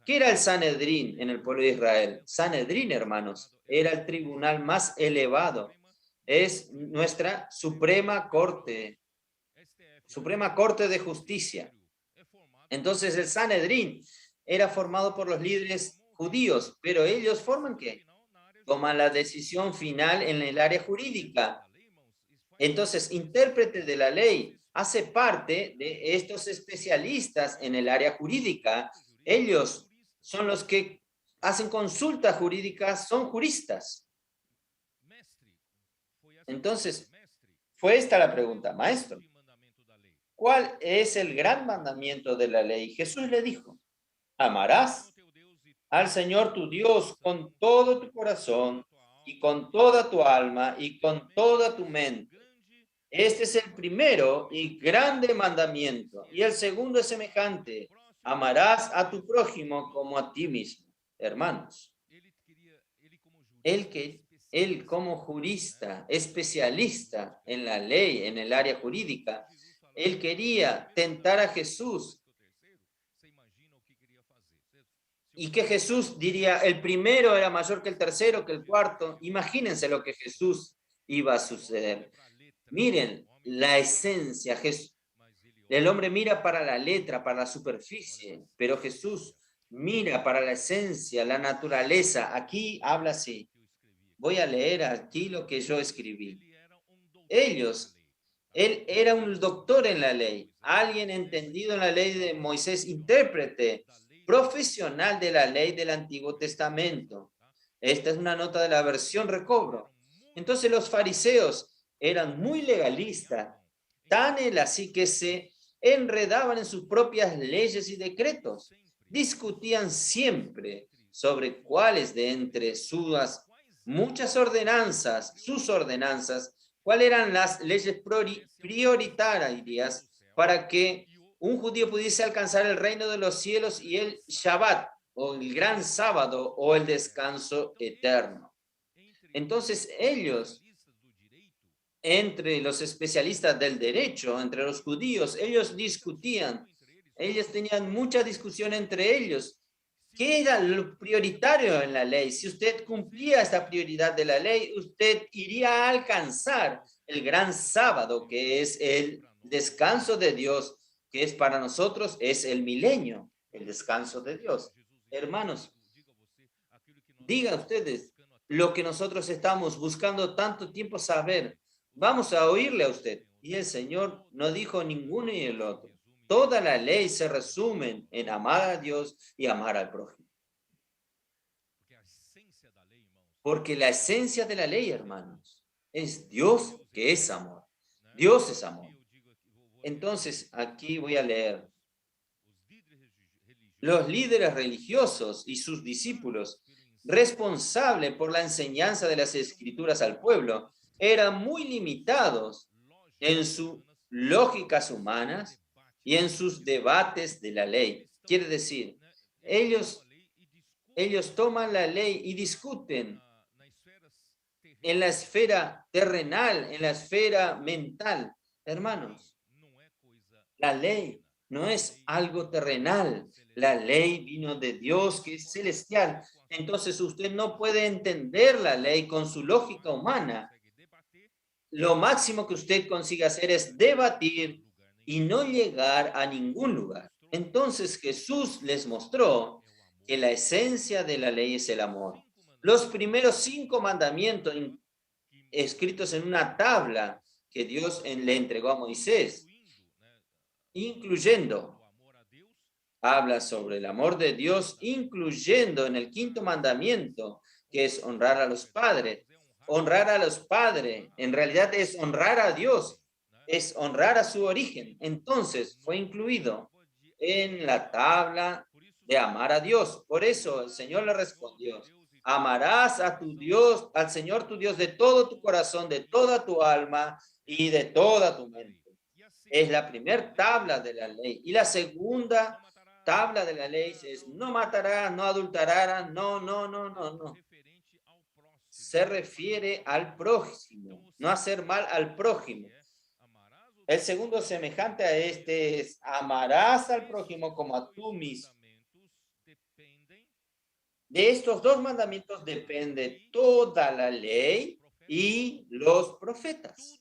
¿qué era el Sanedrín en el pueblo de Israel? Sanedrín, hermanos, era el tribunal más elevado. Es nuestra Suprema Corte de Justicia. Entonces el Sanedrín era formado por los líderes judíos, pero ellos forman ¿qué? Toman la decisión final en el área jurídica. Entonces, intérprete de la ley hace parte de estos especialistas en el área jurídica. Ellos son los que hacen consultas jurídicas, son juristas. Entonces, fue esta la pregunta: maestro, ¿cuál es el gran mandamiento de la ley? Jesús le dijo: amarás al Señor tu Dios con todo tu corazón y con toda tu alma y con toda tu mente. Este es el primero y grande mandamiento. Y el segundo es semejante: amarás a tu prójimo como a ti mismo. Hermanos, él como jurista, especialista en la ley, en el área jurídica, él quería tentar a Jesús. Y que Jesús diría, el primero era mayor que el tercero, que el cuarto. Imagínense lo que Jesús iba a suceder. Miren la esencia. El hombre mira para la letra, para la superficie, pero Jesús mira para la esencia, la naturaleza. Aquí habla así. Voy a leer aquí lo que yo escribí. Él era un doctor en la ley, alguien entendido en la ley de Moisés, intérprete, profesional de la ley del Antiguo Testamento. Esta es una nota de la versión Recobro. Entonces los fariseos eran muy legalistas, tan así que se enredaban en sus propias leyes y decretos. Discutían siempre sobre cuáles de entre sus muchas ordenanzas, cuáles eran las leyes prioritarias para que un judío pudiese alcanzar el reino de los cielos y el Shabbat, o el gran sábado, o el descanso eterno. Entonces ellos, entre los especialistas del derecho, entre los judíos, ellos discutían, ellos tenían mucha discusión entre ellos. ¿Qué era lo prioritario en la ley? Si usted cumplía esta prioridad de la ley, usted iría a alcanzar el gran sábado, que es el descanso de Dios, que es para nosotros, es el milenio, el descanso de Dios. Hermanos, digan ustedes lo que nosotros estamos buscando tanto tiempo saber. Vamos a oírle a usted. Y el Señor no dijo ninguno y el otro. Toda la ley se resume en amar a Dios y amar al prójimo. Porque la esencia de la ley, hermanos, es Dios, que es amor. Dios es amor. Entonces, aquí voy a leer. Los líderes religiosos y sus discípulos, responsables por la enseñanza de las Escrituras al pueblo, eran muy limitados en sus lógicas humanas y en sus debates de la ley. Quiere decir, ellos toman la ley y discuten en la esfera terrenal, en la esfera mental. Hermanos, la ley no es algo terrenal. La ley vino de Dios, que es celestial. Entonces usted no puede entender la ley con su lógica humana. Lo máximo que usted consigue hacer es debatir y no llegar a ningún lugar. Entonces Jesús les mostró que la esencia de la ley es el amor. Los primeros 5 mandamientos escritos en una tabla que Dios le entregó a Moisés, incluyendo, habla sobre el amor de Dios, incluyendo en el 5.º mandamiento, que es honrar a los padres. Honrar a los padres, en realidad es honrar a Dios, es honrar a su origen. Entonces fue incluido en la tabla de amar a Dios. Por eso el Señor le respondió: amarás a tu Dios, al Señor tu Dios, de todo tu corazón, de toda tu alma y de toda tu mente. Es la primera tabla de la ley. Y la segunda tabla de la ley es: no matarás, no adulterarás, no. Se refiere al prójimo, no hacer mal al prójimo. El segundo semejante a este es: amarás al prójimo como a tú mismo. De estos 2 mandamientos depende toda la ley y los profetas.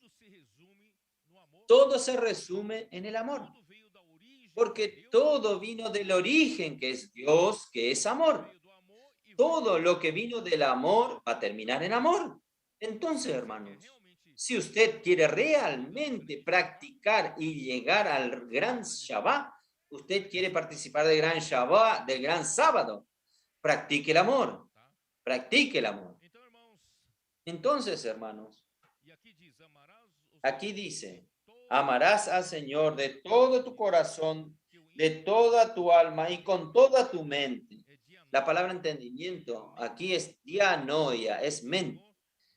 Todo se resume en el amor, porque todo vino del origen, que es Dios, que es amor. Todo lo que vino del amor va a terminar en amor. Entonces, hermanos, si usted quiere realmente practicar y llegar al gran Shabbat, usted quiere participar del gran Shabbat, del gran sábado, practique el amor, practique el amor. Entonces, hermanos, Aquí dice, amarás al Señor de todo tu corazón, de toda tu alma y con toda tu mente. La palabra entendimiento aquí es dianoia, es mente.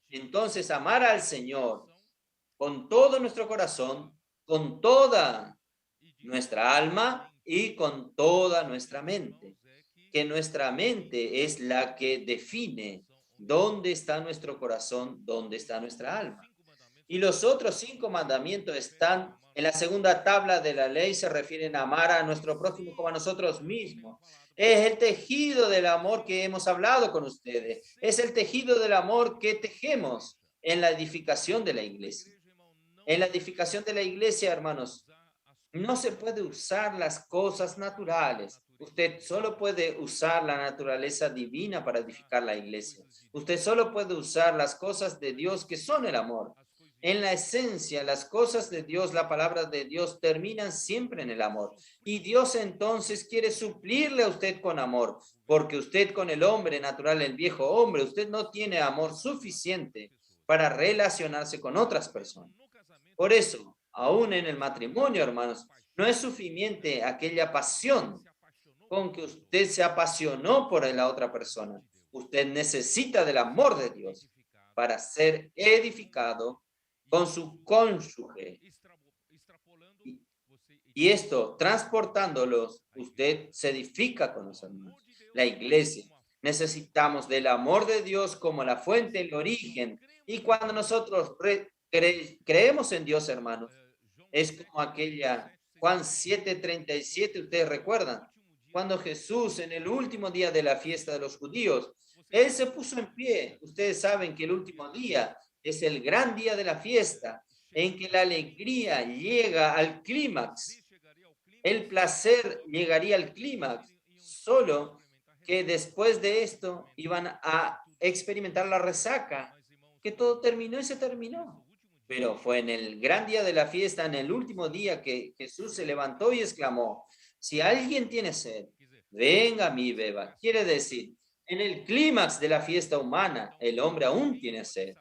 Entonces, amar al Señor con todo nuestro corazón, con toda nuestra alma y con toda nuestra mente. Que nuestra mente es la que define dónde está nuestro corazón, dónde está nuestra alma. Y los otros 5 mandamientos están en la segunda tabla de la ley, se refieren a amar a nuestro prójimo como a nosotros mismos. Es el tejido del amor que hemos hablado con ustedes. Es el tejido del amor que tejemos en la edificación de la iglesia. En la edificación de la iglesia, hermanos, no se puede usar las cosas naturales. Usted solo puede usar la naturaleza divina para edificar la iglesia. Usted solo puede usar las cosas de Dios que son el amor. En la esencia, las cosas de Dios, la palabra de Dios, terminan siempre en el amor. Y Dios entonces quiere suplirle a usted con amor, porque usted con el hombre natural, el viejo hombre, usted no tiene amor suficiente para relacionarse con otras personas. Por eso, aún en el matrimonio, hermanos, no es suficiente aquella pasión con que usted se apasionó por la otra persona. Usted necesita del amor de Dios para ser edificado con su cónyuge. Y esto, transportándolos, usted se edifica con los hermanos. La iglesia. Necesitamos del amor de Dios como la fuente, el origen. Y cuando nosotros creemos en Dios, hermanos, es como aquella Juan 7:37, ustedes recuerdan, cuando Jesús en el último día de la fiesta de los judíos, él se puso en pie. Ustedes saben que el último día es el gran día de la fiesta, en que la alegría llega al clímax. El placer llegaría al clímax, solo que después de esto iban a experimentar la resaca, que todo terminó y se terminó. Pero fue en el gran día de la fiesta, en el último día, que Jesús se levantó y exclamó, si alguien tiene sed, venga a mí, beba. Quiere decir, en el clímax de la fiesta humana, el hombre aún tiene sed.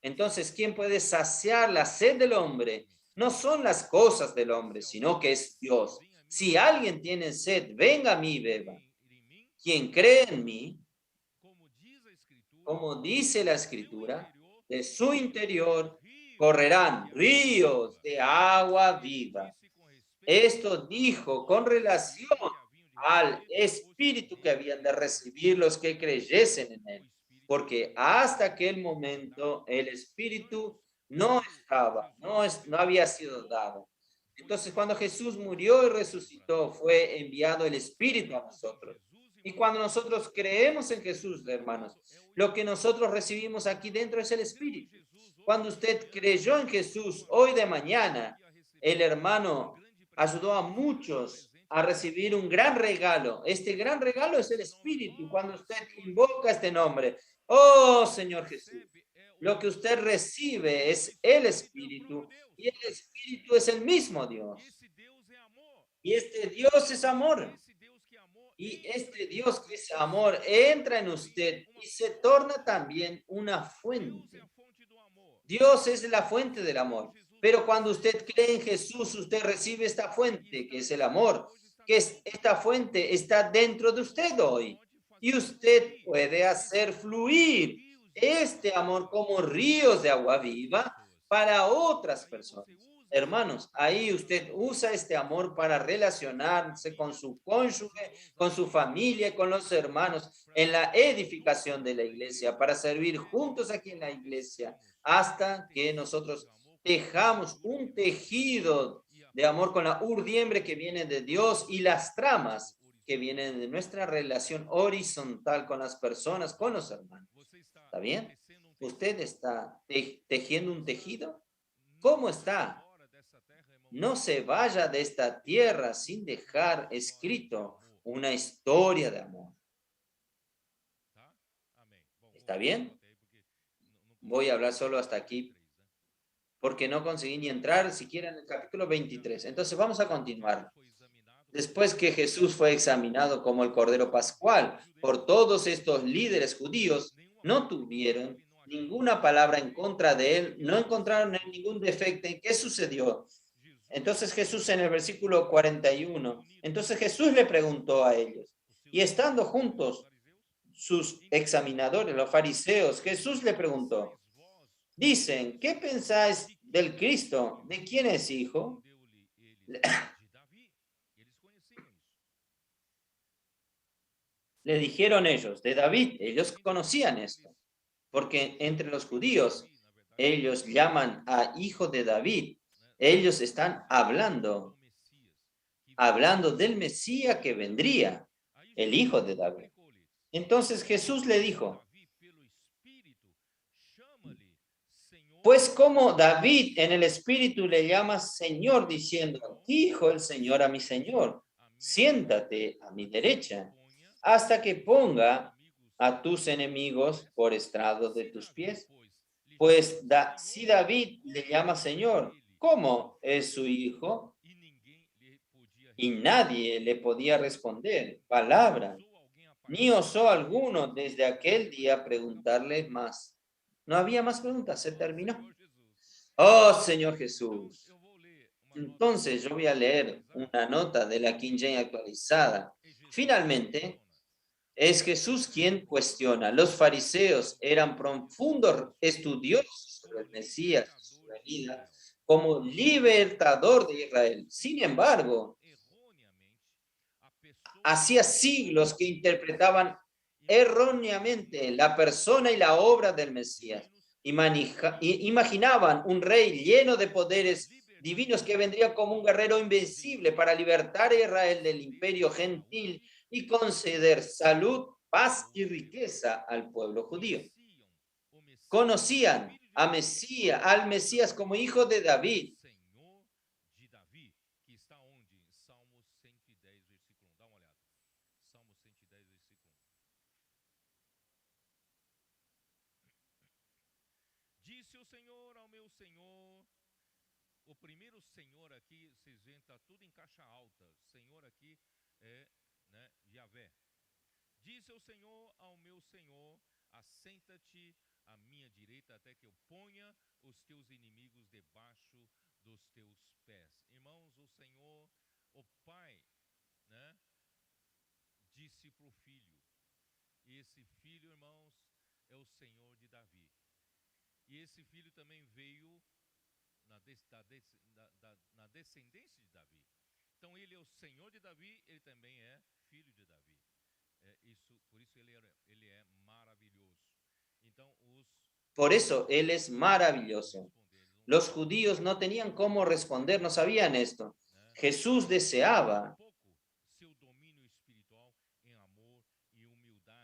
Entonces, ¿quién puede saciar la sed del hombre? No son las cosas del hombre, sino que es Dios. Si alguien tiene sed, venga a mí, beba. Quien cree en mí, como dice la Escritura, de su interior correrán ríos de agua viva. Esto dijo con relación al espíritu que habían de recibir los que creyesen en él, porque hasta aquel momento el espíritu no estaba, no había sido dado. Entonces, cuando Jesús murió y resucitó, fue enviado el espíritu a nosotros. Y cuando nosotros creemos en Jesús, hermanos, lo que nosotros recibimos aquí dentro es el espíritu. Cuando usted creyó en Jesús hoy de mañana, el hermano ayudó a muchos a recibir un gran regalo. Este gran regalo es el Espíritu. Cuando usted invoca este nombre, oh Señor Jesús, lo que usted recibe es el Espíritu y el Espíritu es el mismo Dios. Y este Dios es amor. Y este Dios que es amor entra en usted y se torna también una fuente. Dios es la fuente del amor. Pero cuando usted cree en Jesús, usted recibe esta fuente, que es el amor, que es esta fuente está dentro de usted hoy. Y usted puede hacer fluir este amor como ríos de agua viva para otras personas. Hermanos, ahí usted usa este amor para relacionarse con su cónyuge, con su familia, con los hermanos, en la edificación de la iglesia, para servir juntos aquí en la iglesia, hasta que nosotros tejamos un tejido de amor con la urdiembre que viene de Dios y las tramas que vienen de nuestra relación horizontal con las personas, con los hermanos. ¿Está bien? ¿Usted está tejiendo un tejido? ¿Cómo está? No se vaya de esta tierra sin dejar escrito una historia de amor. ¿Está bien? Voy a hablar solo hasta aquí porque no conseguí ni entrar siquiera en el capítulo 23. Entonces vamos a continuar. Después que Jesús fue examinado como el Cordero Pascual por todos estos líderes judíos, no tuvieron ninguna palabra en contra de él, no encontraron ningún defecto. ¿Y qué sucedió? Entonces Jesús en el versículo 41, entonces Jesús le preguntó a ellos, y estando juntos sus examinadores, los fariseos, Jesús le preguntó, dicen, ¿qué pensáis del Cristo? ¿De quién es hijo? Le dijeron ellos, de David. Ellos conocían esto, porque entre los judíos ellos llaman a hijo de David. Ellos están hablando del Mesías que vendría, el hijo de David. Entonces Jesús le dijo, pues como David en el espíritu le llama Señor, diciendo, dijo el Señor a mi Señor, siéntate a mi derecha, hasta que ponga a tus enemigos por estrado de tus pies. Pues si David le llama Señor, ¿cómo es su hijo? Y nadie le podía responder palabra, ni osó alguno desde aquel día preguntarle más. No había más preguntas, se terminó. Oh, Señor Jesús. Entonces yo voy a leer una nota de la King James actualizada. Finalmente, es Jesús quien cuestiona. Los fariseos eran profundos estudiosos sobre el Mesías, su venida, como libertador de Israel. Sin embargo, hacía siglos que interpretaban erróneamente la persona y la obra del Mesías. Imaginaban un rey lleno de poderes divinos que vendría como un guerrero invencible para libertar a Israel del imperio gentil y conceder salud, paz y riqueza al pueblo judío. Conocían al Mesías como hijo de David. Disse o Senhor ao meu Senhor. O primeiro Senhor aqui, vocês veem, está tudo em caixa alta. Senhor aqui é, né, Yahvé. Disse o Senhor ao meu Senhor, assenta-te à minha direita até que eu ponha os teus inimigos debaixo dos teus pés. Irmãos, o Senhor, o Pai, né, disse para o Filho. E esse Filho, irmãos, é o Senhor de Davi. E esse Filho também veio na descendência de Davi. Então ele é o Senhor de Davi, ele também é filho de Davi. Por isso ele é maravilhoso. Então Por eso él es maravilloso. Los judíos no tenían cómo responder, no sabían esto. Jesús deseaba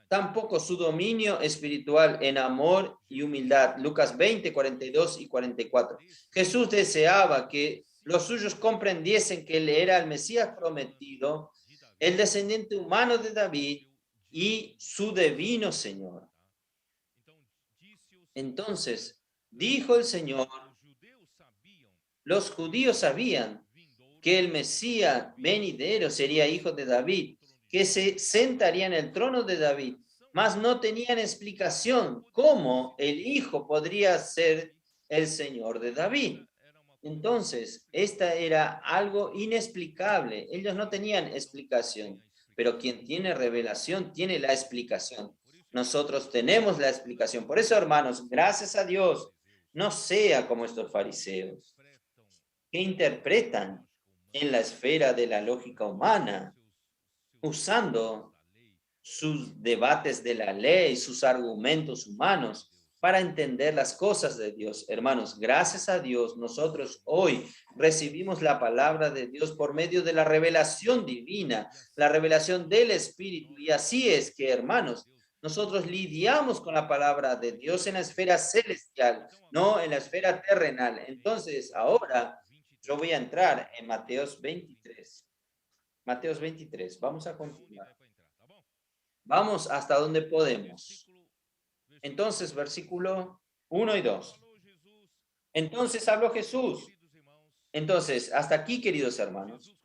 tampoco su dominio espiritual en amor y humildad. Lucas 20, 42 y 44. Jesús deseaba que los suyos comprendiesen que él era el Mesías prometido, el descendiente humano de David y su divino Señor. Entonces, dijo el Señor, los judíos sabían que el Mesías venidero sería hijo de David, que se sentaría en el trono de David, mas no tenían explicación cómo el hijo podría ser el Señor de David. Entonces, esta era algo inexplicable. Ellos no tenían explicación, pero quien tiene revelación tiene la explicación. Nosotros tenemos la explicación. Por eso, hermanos, gracias a Dios, no sea como estos fariseos que interpretan en la esfera de la lógica humana, usando sus debates de la ley, sus argumentos humanos para entender las cosas de Dios. Hermanos, gracias a Dios, nosotros hoy recibimos la palabra de Dios por medio de la revelación divina, la revelación del Espíritu. Y así es que, hermanos, nosotros lidiamos con la palabra de Dios en la esfera celestial, no en la esfera terrenal. Entonces, ahora yo voy a entrar en Mateos 23. Mateos 23, vamos a continuar. Vamos hasta donde podemos. Entonces, versículo 1 y 2. Entonces habló Jesús. Entonces, hasta aquí, queridos hermanos,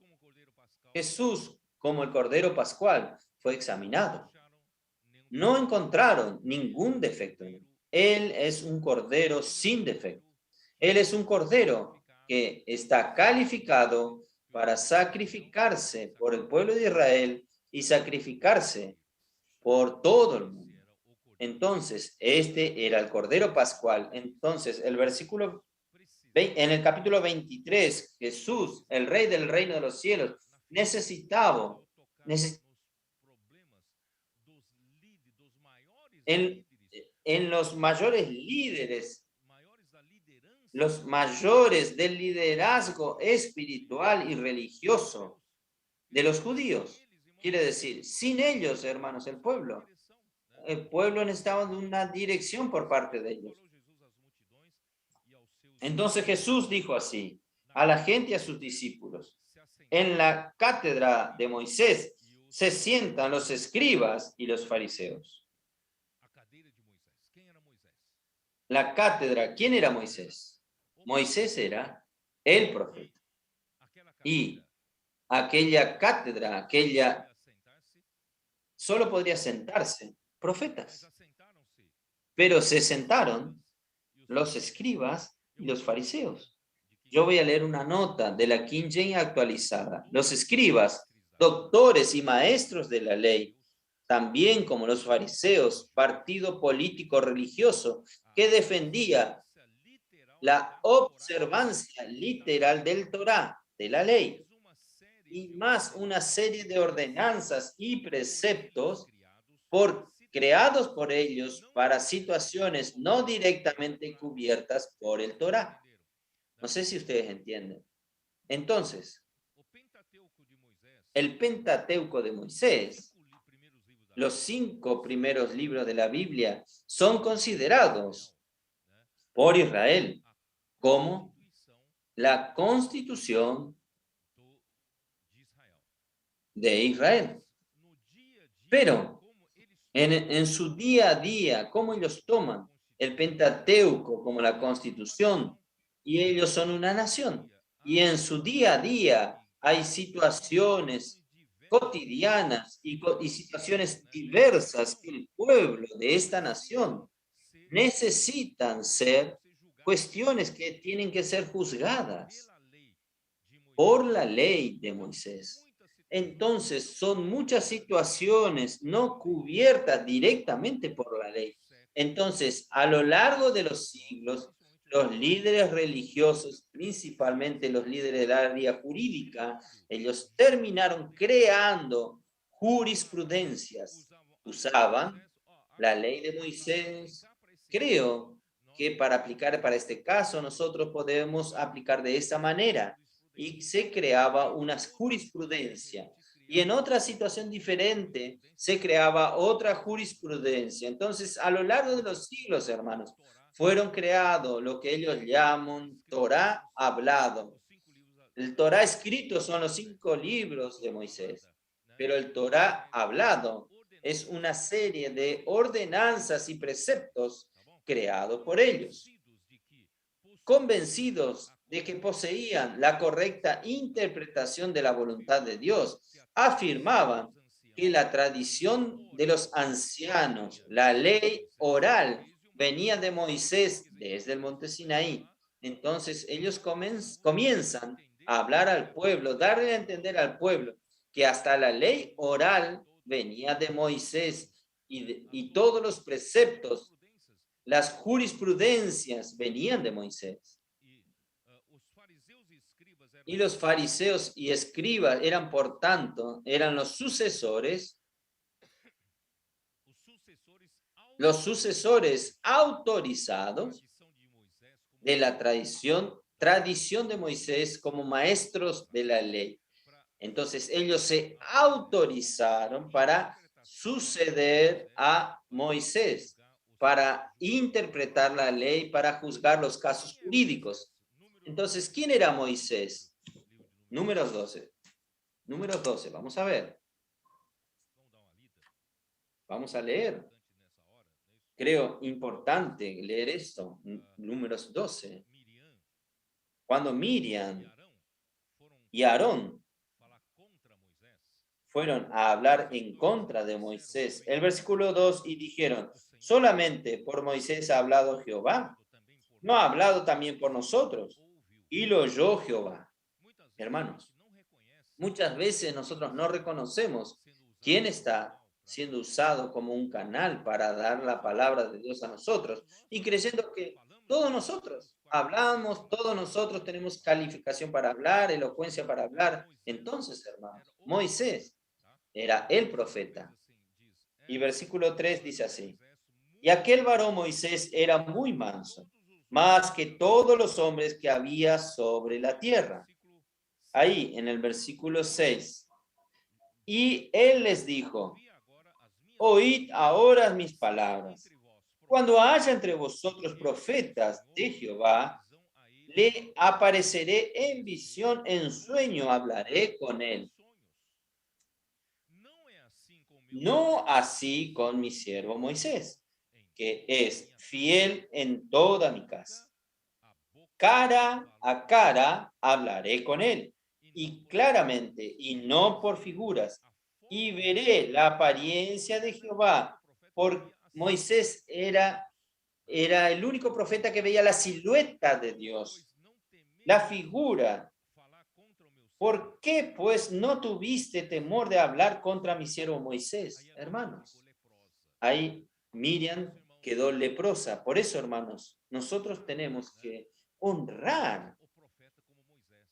Jesús, como el Cordero Pascual, fue examinado. No encontraron ningún defecto en él. Él es un cordero sin defecto. Él es un cordero que está calificado para sacrificarse por el pueblo de Israel y sacrificarse por todo el mundo. Entonces, este era el cordero pascual. Entonces, en el capítulo 23, Jesús, el rey del reino de los cielos, necesitaba en, en los mayores líderes, los mayores del liderazgo espiritual y religioso de los judíos. Quiere decir, sin ellos, hermanos, el pueblo necesitaba de una dirección por parte de ellos. Entonces Jesús dijo así a la gente y a sus discípulos: en la cátedra de Moisés se sientan los escribas y los fariseos. La cátedra, ¿quién era Moisés? Moisés era el profeta. Y aquella cátedra, solo podría sentarse profetas. Pero se sentaron los escribas y los fariseos. Yo voy a leer una nota de la King James actualizada. Los escribas, doctores y maestros de la ley, también como los fariseos, partido político religioso que defendía la observancia literal del Torá, de la ley, y más una serie de ordenanzas y preceptos creados por ellos para situaciones no directamente cubiertas por el Torá. No sé si ustedes entienden. Entonces, el Pentateuco de Moisés, los 5 primeros libros de la Biblia, son considerados por Israel como la constitución de Israel. Pero en su día a día, ¿cómo ellos toman el Pentateuco como la constitución? Y ellos son una nación. Y en su día a día hay situaciones cotidianas y situaciones diversas que el pueblo de esta nación necesitan ser cuestiones que tienen que ser juzgadas por la ley de Moisés. Entonces, son muchas situaciones no cubiertas directamente por la ley. Entonces, a lo largo de los siglos, los líderes religiosos, principalmente los líderes del área jurídica, ellos terminaron creando jurisprudencias. Usaban la ley de Moisés. Creo que para aplicar para este caso, nosotros podemos aplicar de esa manera y se creaba una jurisprudencia. Y en otra situación diferente se creaba otra jurisprudencia. Entonces, a lo largo de los siglos, hermanos, fueron creados lo que ellos llaman Torá hablado. El Torá escrito son los 5 libros de Moisés, pero el Torá hablado es una serie de ordenanzas y preceptos creados por ellos, convencidos de que poseían la correcta interpretación de la voluntad de Dios, afirmaban que la tradición de los ancianos, la ley oral, venía de Moisés desde el monte Sinaí. Entonces ellos comienzan a hablar al pueblo, darle a entender al pueblo que hasta la ley oral venía de Moisés y todos los preceptos, las jurisprudencias venían de Moisés. Y los fariseos y escribas eran, por tanto, eran los sucesores autorizados de la tradición de Moisés como maestros de la ley. Entonces ellos se autorizaron para suceder a Moisés, para interpretar la ley, para juzgar los casos jurídicos. Entonces, ¿quién era Moisés? Números 12. Números 12, vamos a ver. Vamos a leer. Creo importante leer esto. Números 12. Cuando Miriam y Aarón fueron a hablar en contra de Moisés. El versículo 2, y dijeron, solamente por Moisés ha hablado Jehová, no ha hablado también por nosotros. Y lo oyó Jehová. Hermanos, muchas veces nosotros no reconocemos quién está siendo usado como un canal para dar la palabra de Dios a nosotros y creyendo que todos nosotros hablamos, todos nosotros tenemos calificación para hablar, elocuencia para hablar. Entonces, hermanos, Moisés era el profeta. Y versículo 3 dice así, y aquel varón Moisés era muy manso, más que todos los hombres que había sobre la tierra. Ahí en el versículo 6, y él les dijo, oíd ahora mis palabras. Cuando haya entre vosotros profetas de Jehová, le apareceré en visión, en sueño hablaré con él. No así con mi siervo Moisés, que es fiel en toda mi casa. Cara a cara hablaré con él, y claramente, y no por figuras, y veré la apariencia de Jehová. Por Moisés era el único profeta que veía la silueta de Dios, la figura. ¿Por qué, pues, no tuviste temor de hablar contra mi siervo Moisés, hermanos? Ahí Miriam quedó leprosa. Por eso, hermanos, nosotros tenemos que honrar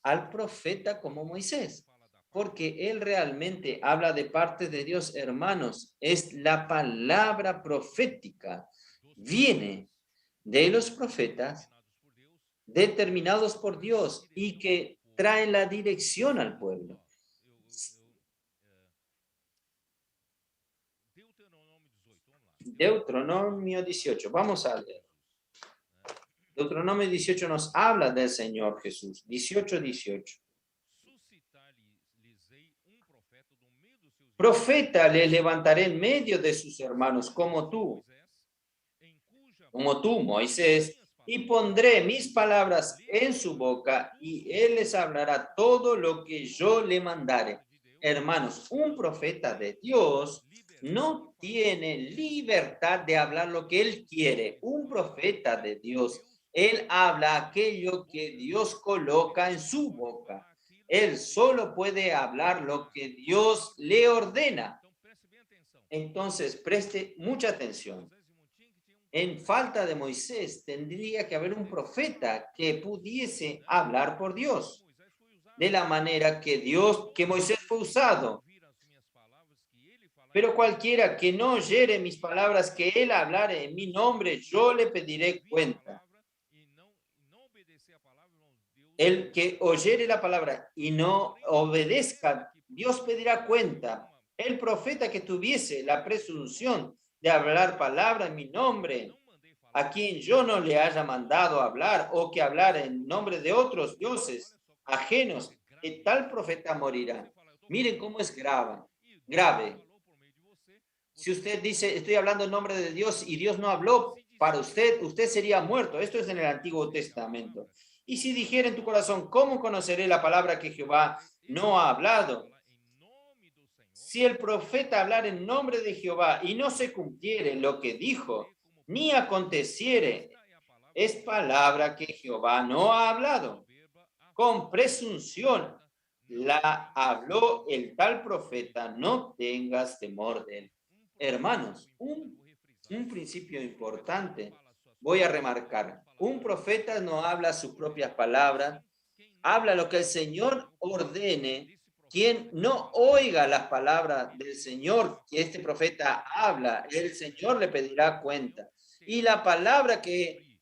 al profeta como Moisés, porque él realmente habla de parte de Dios, hermanos. Es la palabra profética. Viene de los profetas determinados por Dios y que traen la dirección al pueblo. Deuteronomio 18, vamos a leer. Deuteronomio 18 nos habla del Señor Jesús. 18. Profeta le levantaré en medio de sus hermanos como tú, Moisés, y pondré mis palabras en su boca y él les hablará todo lo que yo le mandare. Hermanos, un profeta de Dios no tiene libertad de hablar lo que él quiere. Un profeta de Dios, él habla aquello que Dios coloca en su boca. Él solo puede hablar lo que Dios le ordena. Entonces, preste mucha atención. En falta de Moisés, tendría que haber un profeta que pudiese hablar por Dios, de la manera que Moisés fue usado. Pero cualquiera que no oyere mis palabras, que él hablare en mi nombre, yo le pediré cuenta. El que oyere la palabra y no obedezca, Dios pedirá cuenta. El profeta que tuviese la presunción de hablar palabra en mi nombre, a quien yo no le haya mandado hablar o que hablara en nombre de otros dioses ajenos, que tal profeta morirá. Miren cómo es grave. Si usted dice, estoy hablando en nombre de Dios y Dios no habló para usted, usted sería muerto. Esto es en el Antiguo Testamento. Y si dijera en tu corazón, ¿cómo conoceré la palabra que Jehová no ha hablado? Si el profeta hablar en nombre de Jehová y no se cumpliere lo que dijo, ni aconteciere, es palabra que Jehová no ha hablado. Con presunción la habló el tal profeta, no tengas temor de él. Hermanos, un principio importante voy a remarcar. Un profeta no habla sus propias palabras, habla lo que el Señor ordene. Quien no oiga las palabras del Señor que este profeta habla, el Señor le pedirá cuenta. Y la palabra que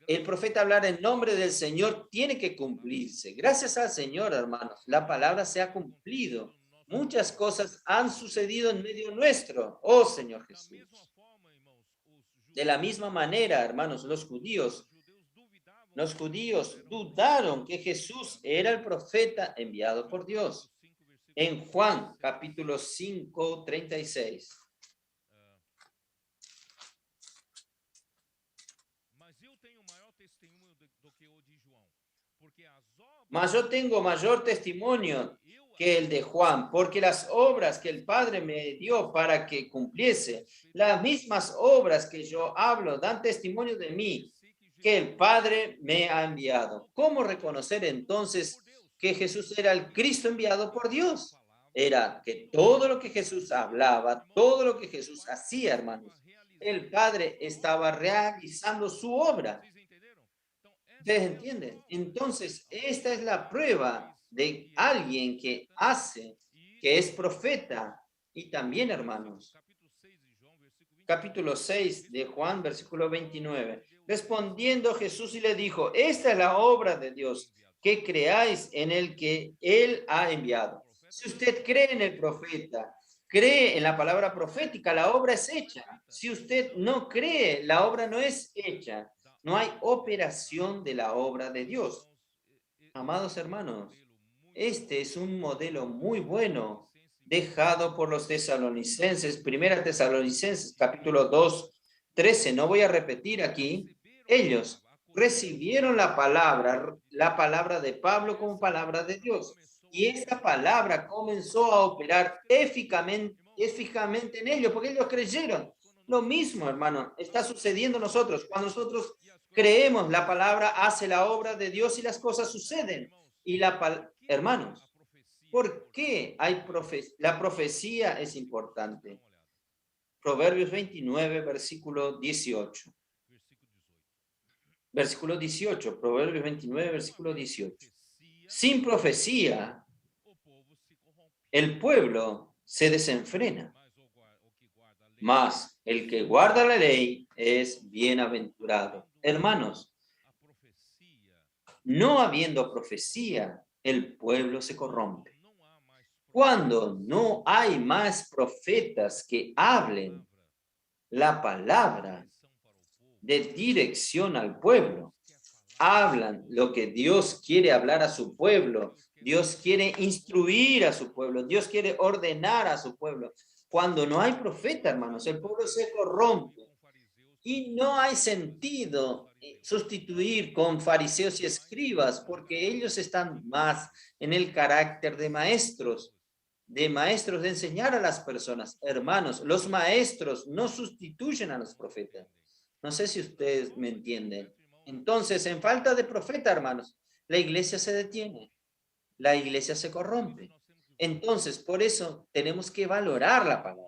el profeta hablar en nombre del Señor tiene que cumplirse. Gracias al Señor, hermanos, la palabra se ha cumplido. Muchas cosas han sucedido en medio nuestro, oh Señor Jesús. De la misma manera, hermanos, los judíos dudaron que Jesús era el profeta enviado por Dios. En Juan capítulo 5, 36. Mas yo tengo mayor testimonio que el de Juan, porque las obras que el Padre me dio para que cumpliese, las mismas obras que yo hablo, dan testimonio de mí, que el Padre me ha enviado. ¿Cómo reconocer entonces que Jesús era el Cristo enviado por Dios? Era que todo lo que Jesús hablaba, todo lo que Jesús hacía, hermanos, el Padre estaba realizando su obra. ¿Ustedes entienden? Entonces, esta es la prueba de alguien que hace, que es profeta. Y también, hermanos, capítulo 6 de Juan, versículo 29. Respondiendo Jesús y le dijo, esta es la obra de Dios, que creáis en el que Él ha enviado. Si usted cree en el profeta, cree en la palabra profética, la obra es hecha. Si usted no cree, la obra no es hecha. No hay operación de la obra de Dios. Amados hermanos, este es un modelo muy bueno dejado por los tesalonicenses, primera Tesalonicenses, capítulo 2, 13. No voy a repetir aquí. Ellos recibieron la palabra de Pablo como palabra de Dios. Y esta palabra comenzó a operar eficazmente en ellos, porque ellos creyeron. Lo mismo, hermano, está sucediendo a nosotros. Cuando nosotros creemos, la palabra hace la obra de Dios y las cosas suceden. Y hermanos, ¿por qué hay la profecía es importante? Proverbios 29, versículo 18. Versículo 18, Proverbios 29, versículo 18. Sin profecía, el pueblo se desenfrena, mas el que guarda la ley es bienaventurado. Hermanos, no habiendo profecía, el pueblo se corrompe. Cuando no hay más profetas que hablen la palabra de dirección al pueblo, hablan lo que Dios quiere hablar a su pueblo, Dios quiere instruir a su pueblo, Dios quiere ordenar a su pueblo. Cuando no hay profeta, hermanos, el pueblo se corrompe. Y no hay sentido sustituir con fariseos y escribas, porque ellos están más en el carácter de maestros de enseñar a las personas. Hermanos, los maestros no sustituyen a los profetas. No sé si ustedes me entienden. Entonces, en falta de profeta, hermanos, la iglesia se detiene, la iglesia se corrompe. Entonces, por eso tenemos que valorar la palabra.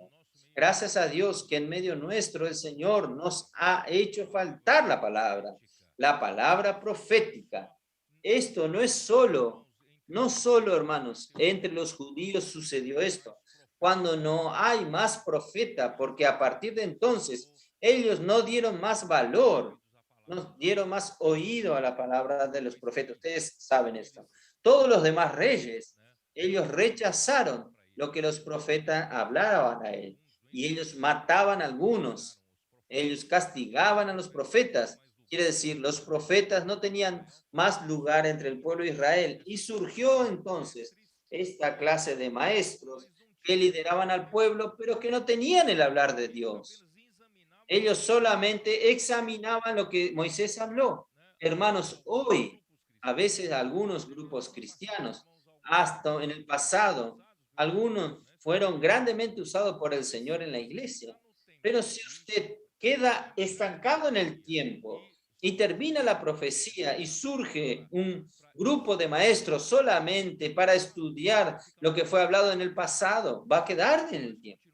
Gracias a Dios que en medio nuestro el Señor nos ha hecho faltar la palabra profética. Esto no solo, hermanos, entre los judíos sucedió esto, cuando no hay más profeta, porque a partir de entonces ellos no dieron más valor, no dieron más oído a la palabra de los profetas. Ustedes saben esto. Todos los demás reyes, ellos rechazaron lo que los profetas hablaban a él y ellos mataban a algunos, ellos castigaban a los profetas. Quiere decir, los profetas no tenían más lugar entre el pueblo de Israel. Y surgió entonces esta clase de maestros que lideraban al pueblo, pero que no tenían el hablar de Dios. Ellos solamente examinaban lo que Moisés habló. Hermanos, hoy, a veces algunos grupos cristianos, hasta en el pasado, algunos fueron grandemente usados por el Señor en la iglesia. Pero si usted queda estancado en el tiempo y termina la profecía y surge un grupo de maestros solamente para estudiar lo que fue hablado en el pasado, va a quedar en el tiempo.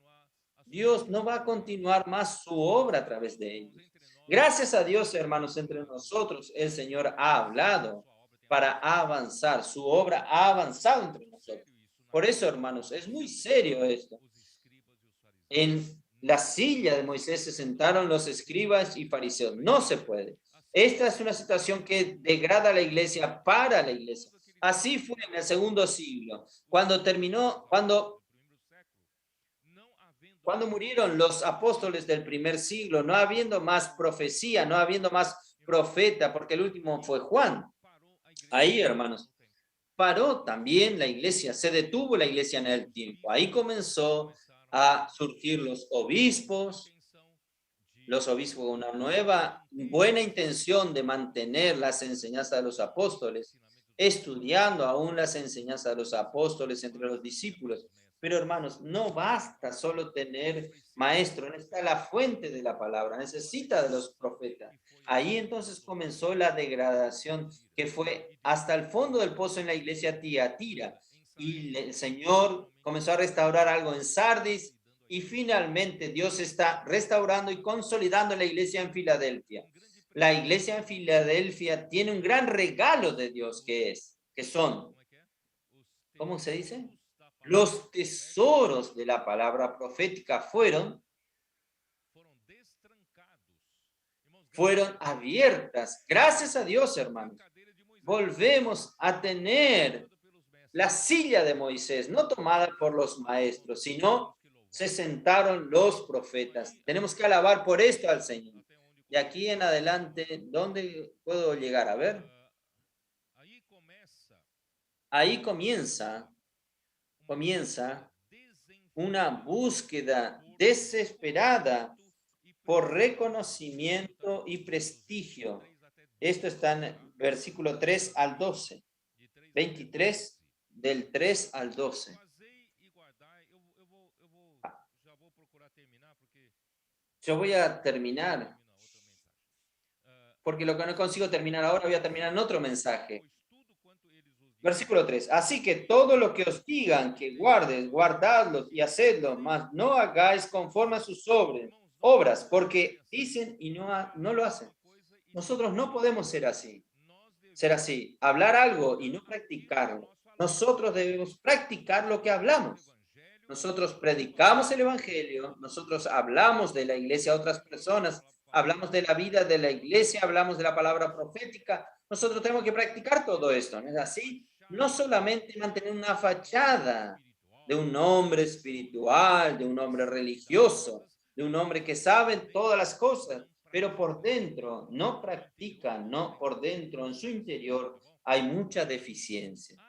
Dios no va a continuar más su obra a través de ellos. Gracias a Dios, hermanos, entre nosotros el Señor ha hablado para avanzar. Su obra ha avanzado entre nosotros. Por eso, hermanos, es muy serio esto. En la silla de Moisés se sentaron los escribas y fariseos. No se puede. Esta es una situación que degrada a la iglesia para la iglesia. Así fue en el segundo siglo, cuando murieron los apóstoles del primer siglo, no habiendo más profecía, no habiendo más profeta, porque el último fue Juan. Ahí, hermanos, paró también la iglesia, se detuvo la iglesia en el tiempo. Ahí comenzó a surgir los obispos, los obispos con una nueva, buena intención de mantener las enseñanzas de los apóstoles, estudiando aún las enseñanzas de los apóstoles entre los discípulos. Pero hermanos, no basta solo tener maestro, necesita la fuente de la palabra, necesita de los profetas. Ahí entonces comenzó la degradación que fue hasta el fondo del pozo en la iglesia Tiatira. Y el Señor comenzó a restaurar algo en Sardis y finalmente Dios está restaurando y consolidando la iglesia en Filadelfia. La iglesia en Filadelfia tiene un gran regalo de Dios que son, ¿cómo se dice? Los tesoros de la palabra profética fueron abiertas. Gracias a Dios, hermanos. Volvemos a tener la silla de Moisés, no tomada por los maestros, sino se sentaron los profetas. Tenemos que alabar por esto al Señor. De aquí en adelante, ¿dónde puedo llegar? A ver. Ahí comienza una búsqueda desesperada por reconocimiento y prestigio. Esto está en versículo 3 al 12, 23 del 3 al 12. Yo voy a terminar, porque lo que no consigo terminar ahora, voy a terminar en otro mensaje. Versículo 3. Así que todo lo que os digan que guardes, guardadlos y hacedlo, mas no hagáis conforme a sus obras, porque dicen y no lo hacen. Nosotros no podemos ser así. Hablar algo y no practicarlo. Nosotros debemos practicar lo que hablamos. Nosotros predicamos el evangelio, nosotros hablamos de la iglesia a otras personas, hablamos de la vida de la iglesia, hablamos de la palabra profética. Nosotros tenemos que practicar todo esto, ¿no es así? No solamente mantener una fachada de un hombre espiritual, de un hombre religioso, de un hombre que sabe todas las cosas, pero por dentro no practica, no por dentro, en su interior hay mucha deficiencia.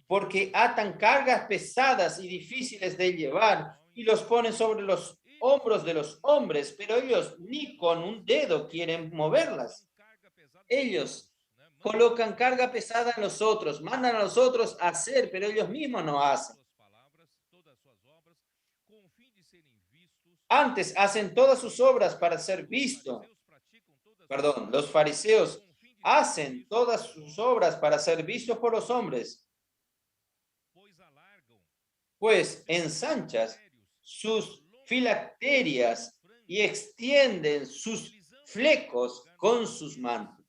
Porque atan cargas pesadas y difíciles de llevar y los ponen sobre los hombros de los hombres, pero ellos ni con un dedo quieren moverlas. Ellos colocan carga pesada en los otros, mandan a los otros a hacer, pero ellos mismos no hacen. Antes hacen todas sus obras para ser vistos. Perdón, los fariseos hacen todas sus obras para ser vistos por los hombres, pues ensanchas sus filacterias y extienden sus flecos con sus mantos.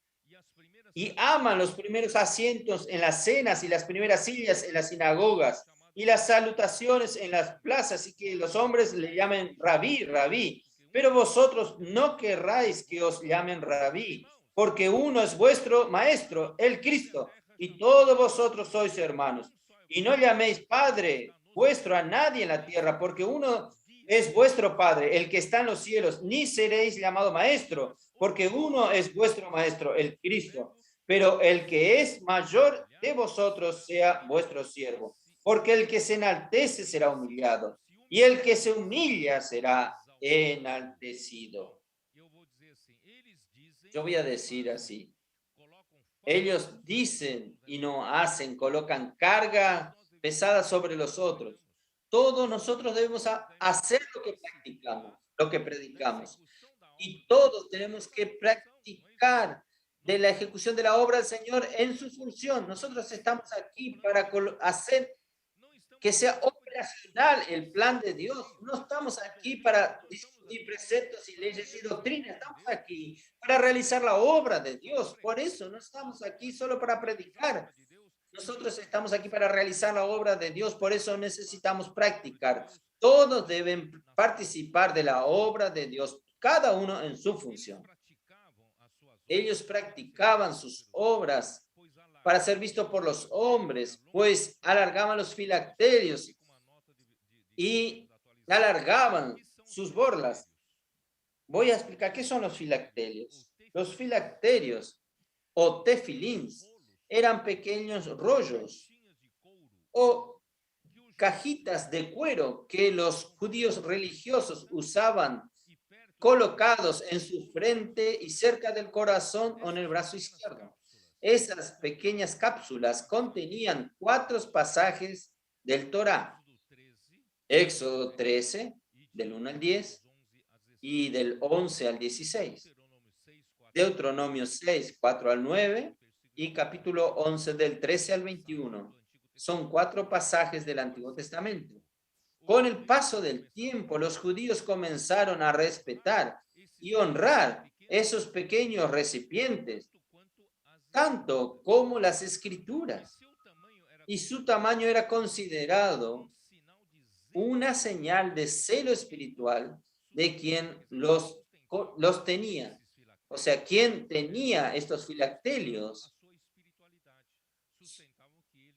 Y aman los primeros asientos en las cenas y las primeras sillas en las sinagogas y las salutaciones en las plazas y que los hombres le llamen rabí, rabí. Pero vosotros no querráis que os llamen rabí, porque uno es vuestro maestro, el Cristo, y todos vosotros sois hermanos. Y no llaméis Padre vuestro a nadie en la tierra, porque uno es vuestro Padre, el que está en los cielos, ni seréis llamado maestro, porque uno es vuestro maestro, el Cristo. Pero el que es mayor de vosotros sea vuestro siervo, porque el que se enaltece será humillado, y el que se humilla será enaltecido. Yo voy a decir así. Ellos dicen y no hacen, colocan carga pesada sobre los otros. Todos nosotros debemos hacer lo que practicamos, lo que predicamos. Y todos tenemos que practicar de la ejecución de la obra del Señor en su función. Nosotros estamos aquí para hacer que sea operacional el plan de Dios. No estamos aquí para discutir preceptos y leyes y doctrinas. Estamos aquí para realizar la obra de Dios. Por eso no estamos aquí solo para predicar. Nosotros estamos aquí para realizar la obra de Dios. Por eso necesitamos practicar. Todos deben participar de la obra de Dios, cada uno en su función. Ellos practicaban sus obras para ser vistos por los hombres, pues alargaban los filacterios y alargaban sus borlas. Voy a explicar qué son los filacterios. Los filacterios o tefilins eran pequeños rollos o cajitas de cuero que los judíos religiosos usaban colocados en su frente y cerca del corazón o en el brazo izquierdo. Esas pequeñas cápsulas contenían 4 pasajes del Torá. Éxodo 13, del 1 al 10, y del 11 al 16. Deuteronomio 6, 4 al 9, y capítulo 11 del 13 al 21. Son 4 pasajes del Antiguo Testamento. Con el paso del tiempo, los judíos comenzaron a respetar y honrar esos pequeños recipientes, tanto como las escrituras. Y su tamaño era considerado una señal de celo espiritual de quien los tenía. O sea, quien tenía estos filactelios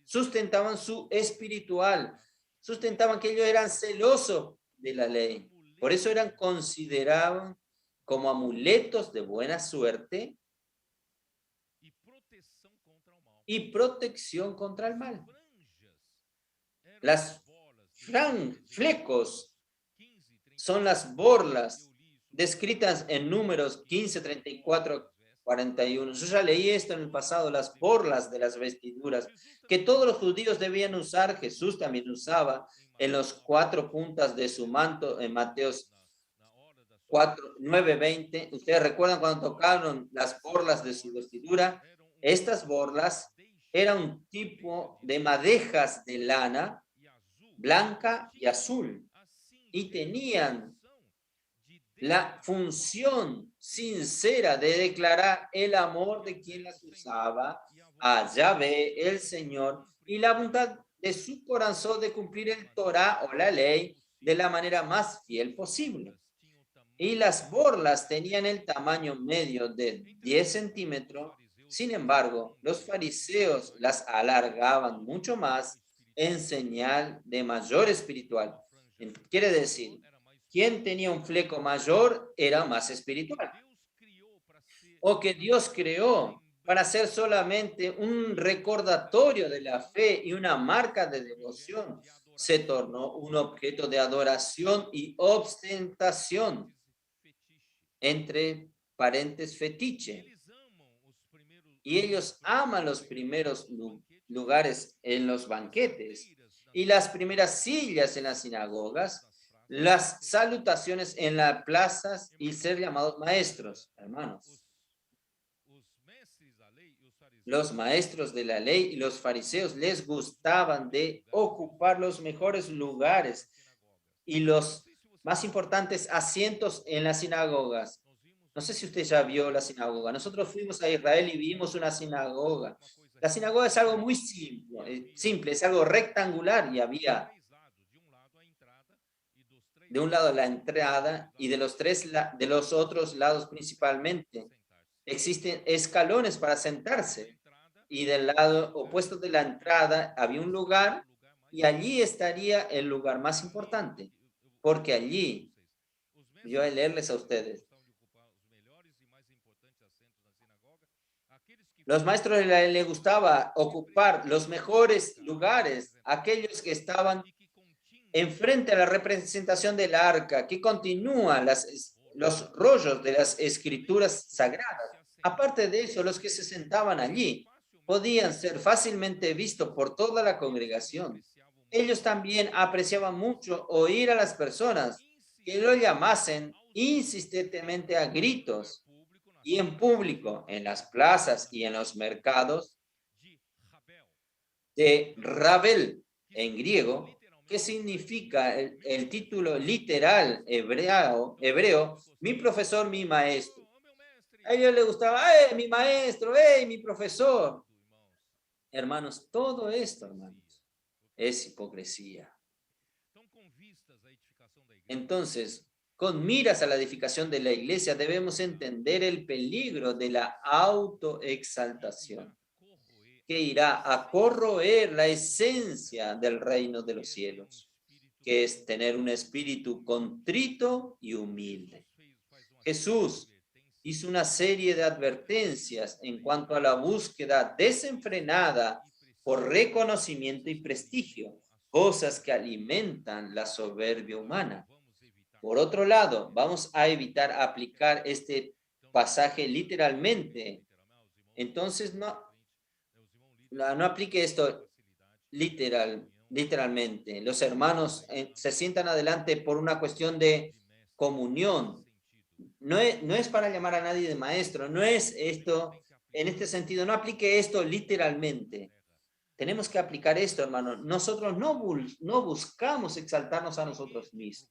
sustentaban su espiritual, sustentaban que ellos eran celosos de la ley. Por eso eran considerados como amuletos de buena suerte y protección contra el mal. Las flecos son las borlas descritas en Números 15, 34, 41. Yo ya leí esto en el pasado, las borlas de las vestiduras que todos los judíos debían usar. Jesús también usaba en los 4 puntas de su manto en Mateos 4, 9, 20. Ustedes recuerdan cuando tocaron las borlas de su vestidura. Estas borlas eran un tipo de madejas de lana blanca y azul y tenían la función sincera de declarar el amor de quien las usaba a Yahvé, el Señor, y la voluntad de su corazón de cumplir el Torá o la ley de la manera más fiel posible. Y las borlas tenían el tamaño medio de 10 centímetros. Sin embargo, los fariseos las alargaban mucho más en señal de mayor espiritual. Quiere decir, quien tenía un fleco mayor era más espiritual. O que Dios creó para ser solamente un recordatorio de la fe y una marca de devoción, se tornó un objeto de adoración y ostentación, entre paréntesis fetiche. Y ellos aman los primeros lugares en los banquetes y las primeras sillas en las sinagogas, las salutaciones en las plazas y ser llamados maestros, hermanos. Los maestros de la ley y los fariseos les gustaban de ocupar los mejores lugares y los más importantes asientos en las sinagogas. No sé si usted ya vio la sinagoga. Nosotros fuimos a Israel y vimos una sinagoga. La sinagoga es algo muy simple, es algo rectangular y había de un lado la entrada y de los otros lados principalmente. Existen escalones para sentarse y del lado opuesto de la entrada había un lugar y allí estaría el lugar más importante, porque allí, yo voy a leerles a ustedes, los maestros de la ley les gustaba ocupar los mejores lugares, aquellos que estaban enfrente a la representación del arca, que continúa los rollos de las escrituras sagradas. Aparte de eso, los que se sentaban allí podían ser fácilmente vistos por toda la congregación. Ellos también apreciaban mucho oír a las personas que lo llamasen insistentemente a gritos y en público, en las plazas y en los mercados, de Rabel en griego, que significa el título literal hebreo, mi profesor, mi maestro. A ellos les gustaba, mi maestro, mi profesor. Hermanos, todo esto, hermanos, es hipocresía. Entonces, con miras a la edificación de la iglesia, debemos entender el peligro de la autoexaltación, que irá a corroer la esencia del reino de los cielos, que es tener un espíritu contrito y humilde. Jesús hizo una serie de advertencias en cuanto a la búsqueda desenfrenada por reconocimiento y prestigio, cosas que alimentan la soberbia humana. Por otro lado, vamos a evitar aplicar este pasaje literalmente. Entonces, no aplique esto literalmente. Los hermanos se sientan adelante por una cuestión de comunión. No es para llamar a nadie de maestro, no es esto, en este sentido, no aplique esto literalmente. Tenemos que aplicar esto, hermano. Nosotros no buscamos exaltarnos a nosotros mismos.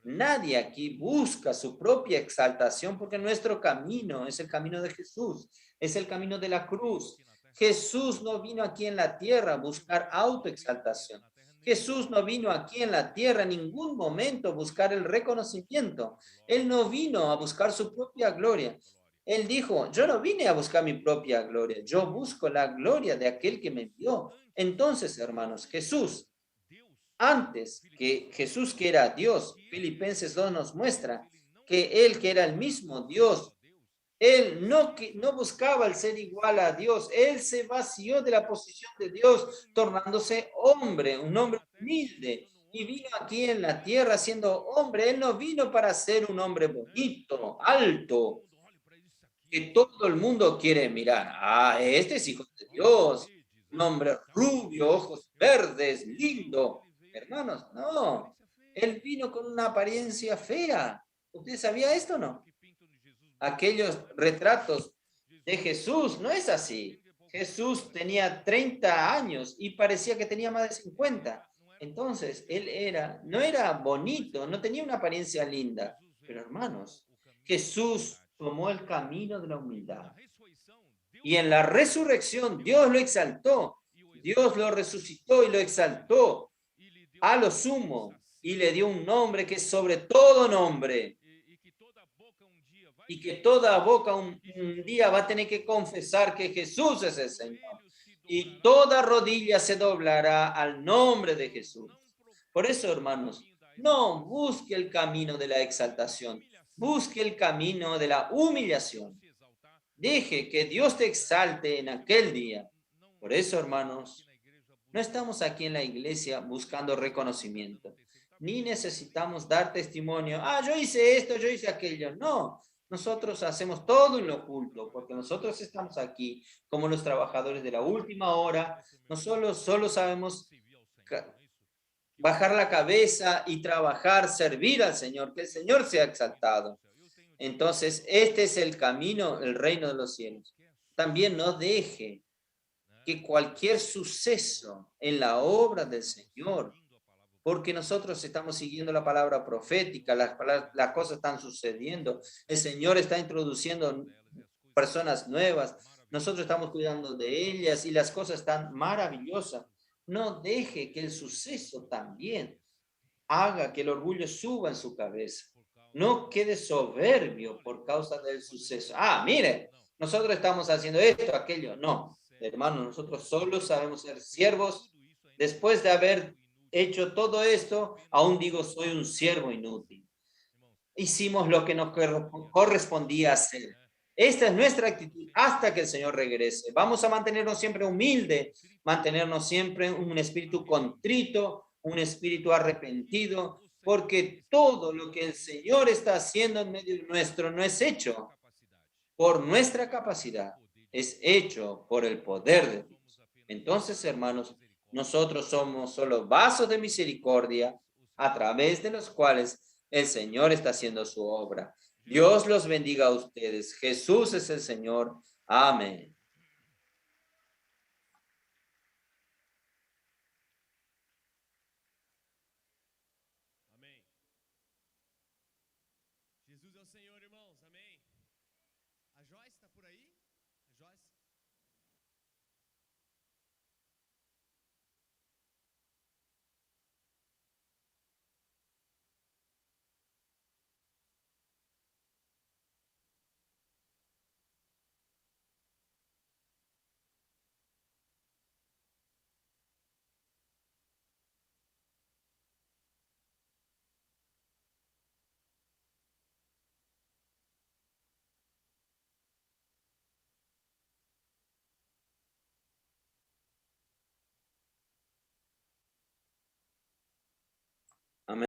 Nadie aquí busca su propia exaltación porque nuestro camino es el camino de Jesús, es el camino de la cruz. Jesús no vino aquí en la tierra a buscar autoexaltación. Jesús no vino aquí en la tierra en ningún momento a buscar el reconocimiento. Él no vino a buscar su propia gloria. Él dijo, yo no vine a buscar mi propia gloria, yo busco la gloria de aquel que me envió. Entonces, hermanos, antes que Jesús, que era Dios, Filipenses 2 nos muestra que él, que era el mismo Dios, él no buscaba el ser igual a Dios, él se vació de la posición de Dios, tornándose hombre, un hombre humilde, y vino aquí en la tierra siendo hombre. Él no vino para ser un hombre bonito, alto, que todo el mundo quiere mirar. Ah, este es hijo de Dios, un hombre rubio, ojos verdes, lindo. Hermanos, no. Él vino con una apariencia fea. ¿Usted sabía esto o no? Aquellos retratos de Jesús, no es así. Jesús tenía 30 años y parecía que tenía más de 50. Entonces, no era bonito, no tenía una apariencia linda. Pero hermanos, Jesús tomó el camino de la humildad. Y en la resurrección, Dios lo exaltó. Dios lo resucitó y lo exaltó a lo sumo y le dio un nombre que es sobre todo nombre, y que toda boca un día va a tener que confesar que Jesús es el Señor, y toda rodilla se doblará al nombre de Jesús. Por eso, hermanos, no busque el camino de la exaltación, busque el camino de la humillación. Deje que Dios te exalte en aquel día. Por eso, hermanos, no estamos aquí en la iglesia buscando reconocimiento, ni necesitamos dar testimonio. Ah, yo hice esto, yo hice aquello. No, nosotros hacemos todo en lo oculto, porque nosotros estamos aquí como los trabajadores de la última hora. Nosotros solo sabemos bajar la cabeza y trabajar, servir al Señor, que el Señor sea exaltado. Entonces, este es el camino, el reino de los cielos. También no deje que cualquier suceso en la obra del Señor, porque nosotros estamos siguiendo la palabra profética, las cosas están sucediendo, el Señor está introduciendo personas nuevas, nosotros estamos cuidando de ellas y las cosas están maravillosas. No deje que el suceso también haga que el orgullo suba en su cabeza. No quede soberbio por causa del suceso. Ah, mire, nosotros estamos haciendo esto, aquello. No, hermano, nosotros solo sabemos ser siervos. Después de haber hecho todo esto, aún digo, soy un siervo inútil. Hicimos lo que nos correspondía hacer. Esta es nuestra actitud hasta que el Señor regrese. Vamos a mantenernos siempre humildes, mantenernos siempre un espíritu contrito, un espíritu arrepentido, porque todo lo que el Señor está haciendo en medio nuestro no es hecho por nuestra capacidad, es hecho por el poder de Dios. Entonces, hermanos, nosotros somos solo vasos de misericordia a través de los cuales el Señor está haciendo su obra. Dios los bendiga a ustedes. Jesús es el Señor. Amén. Amém. Jesus é o Senhor, irmãos. Amém. A Joyce está por aí? A Joyce?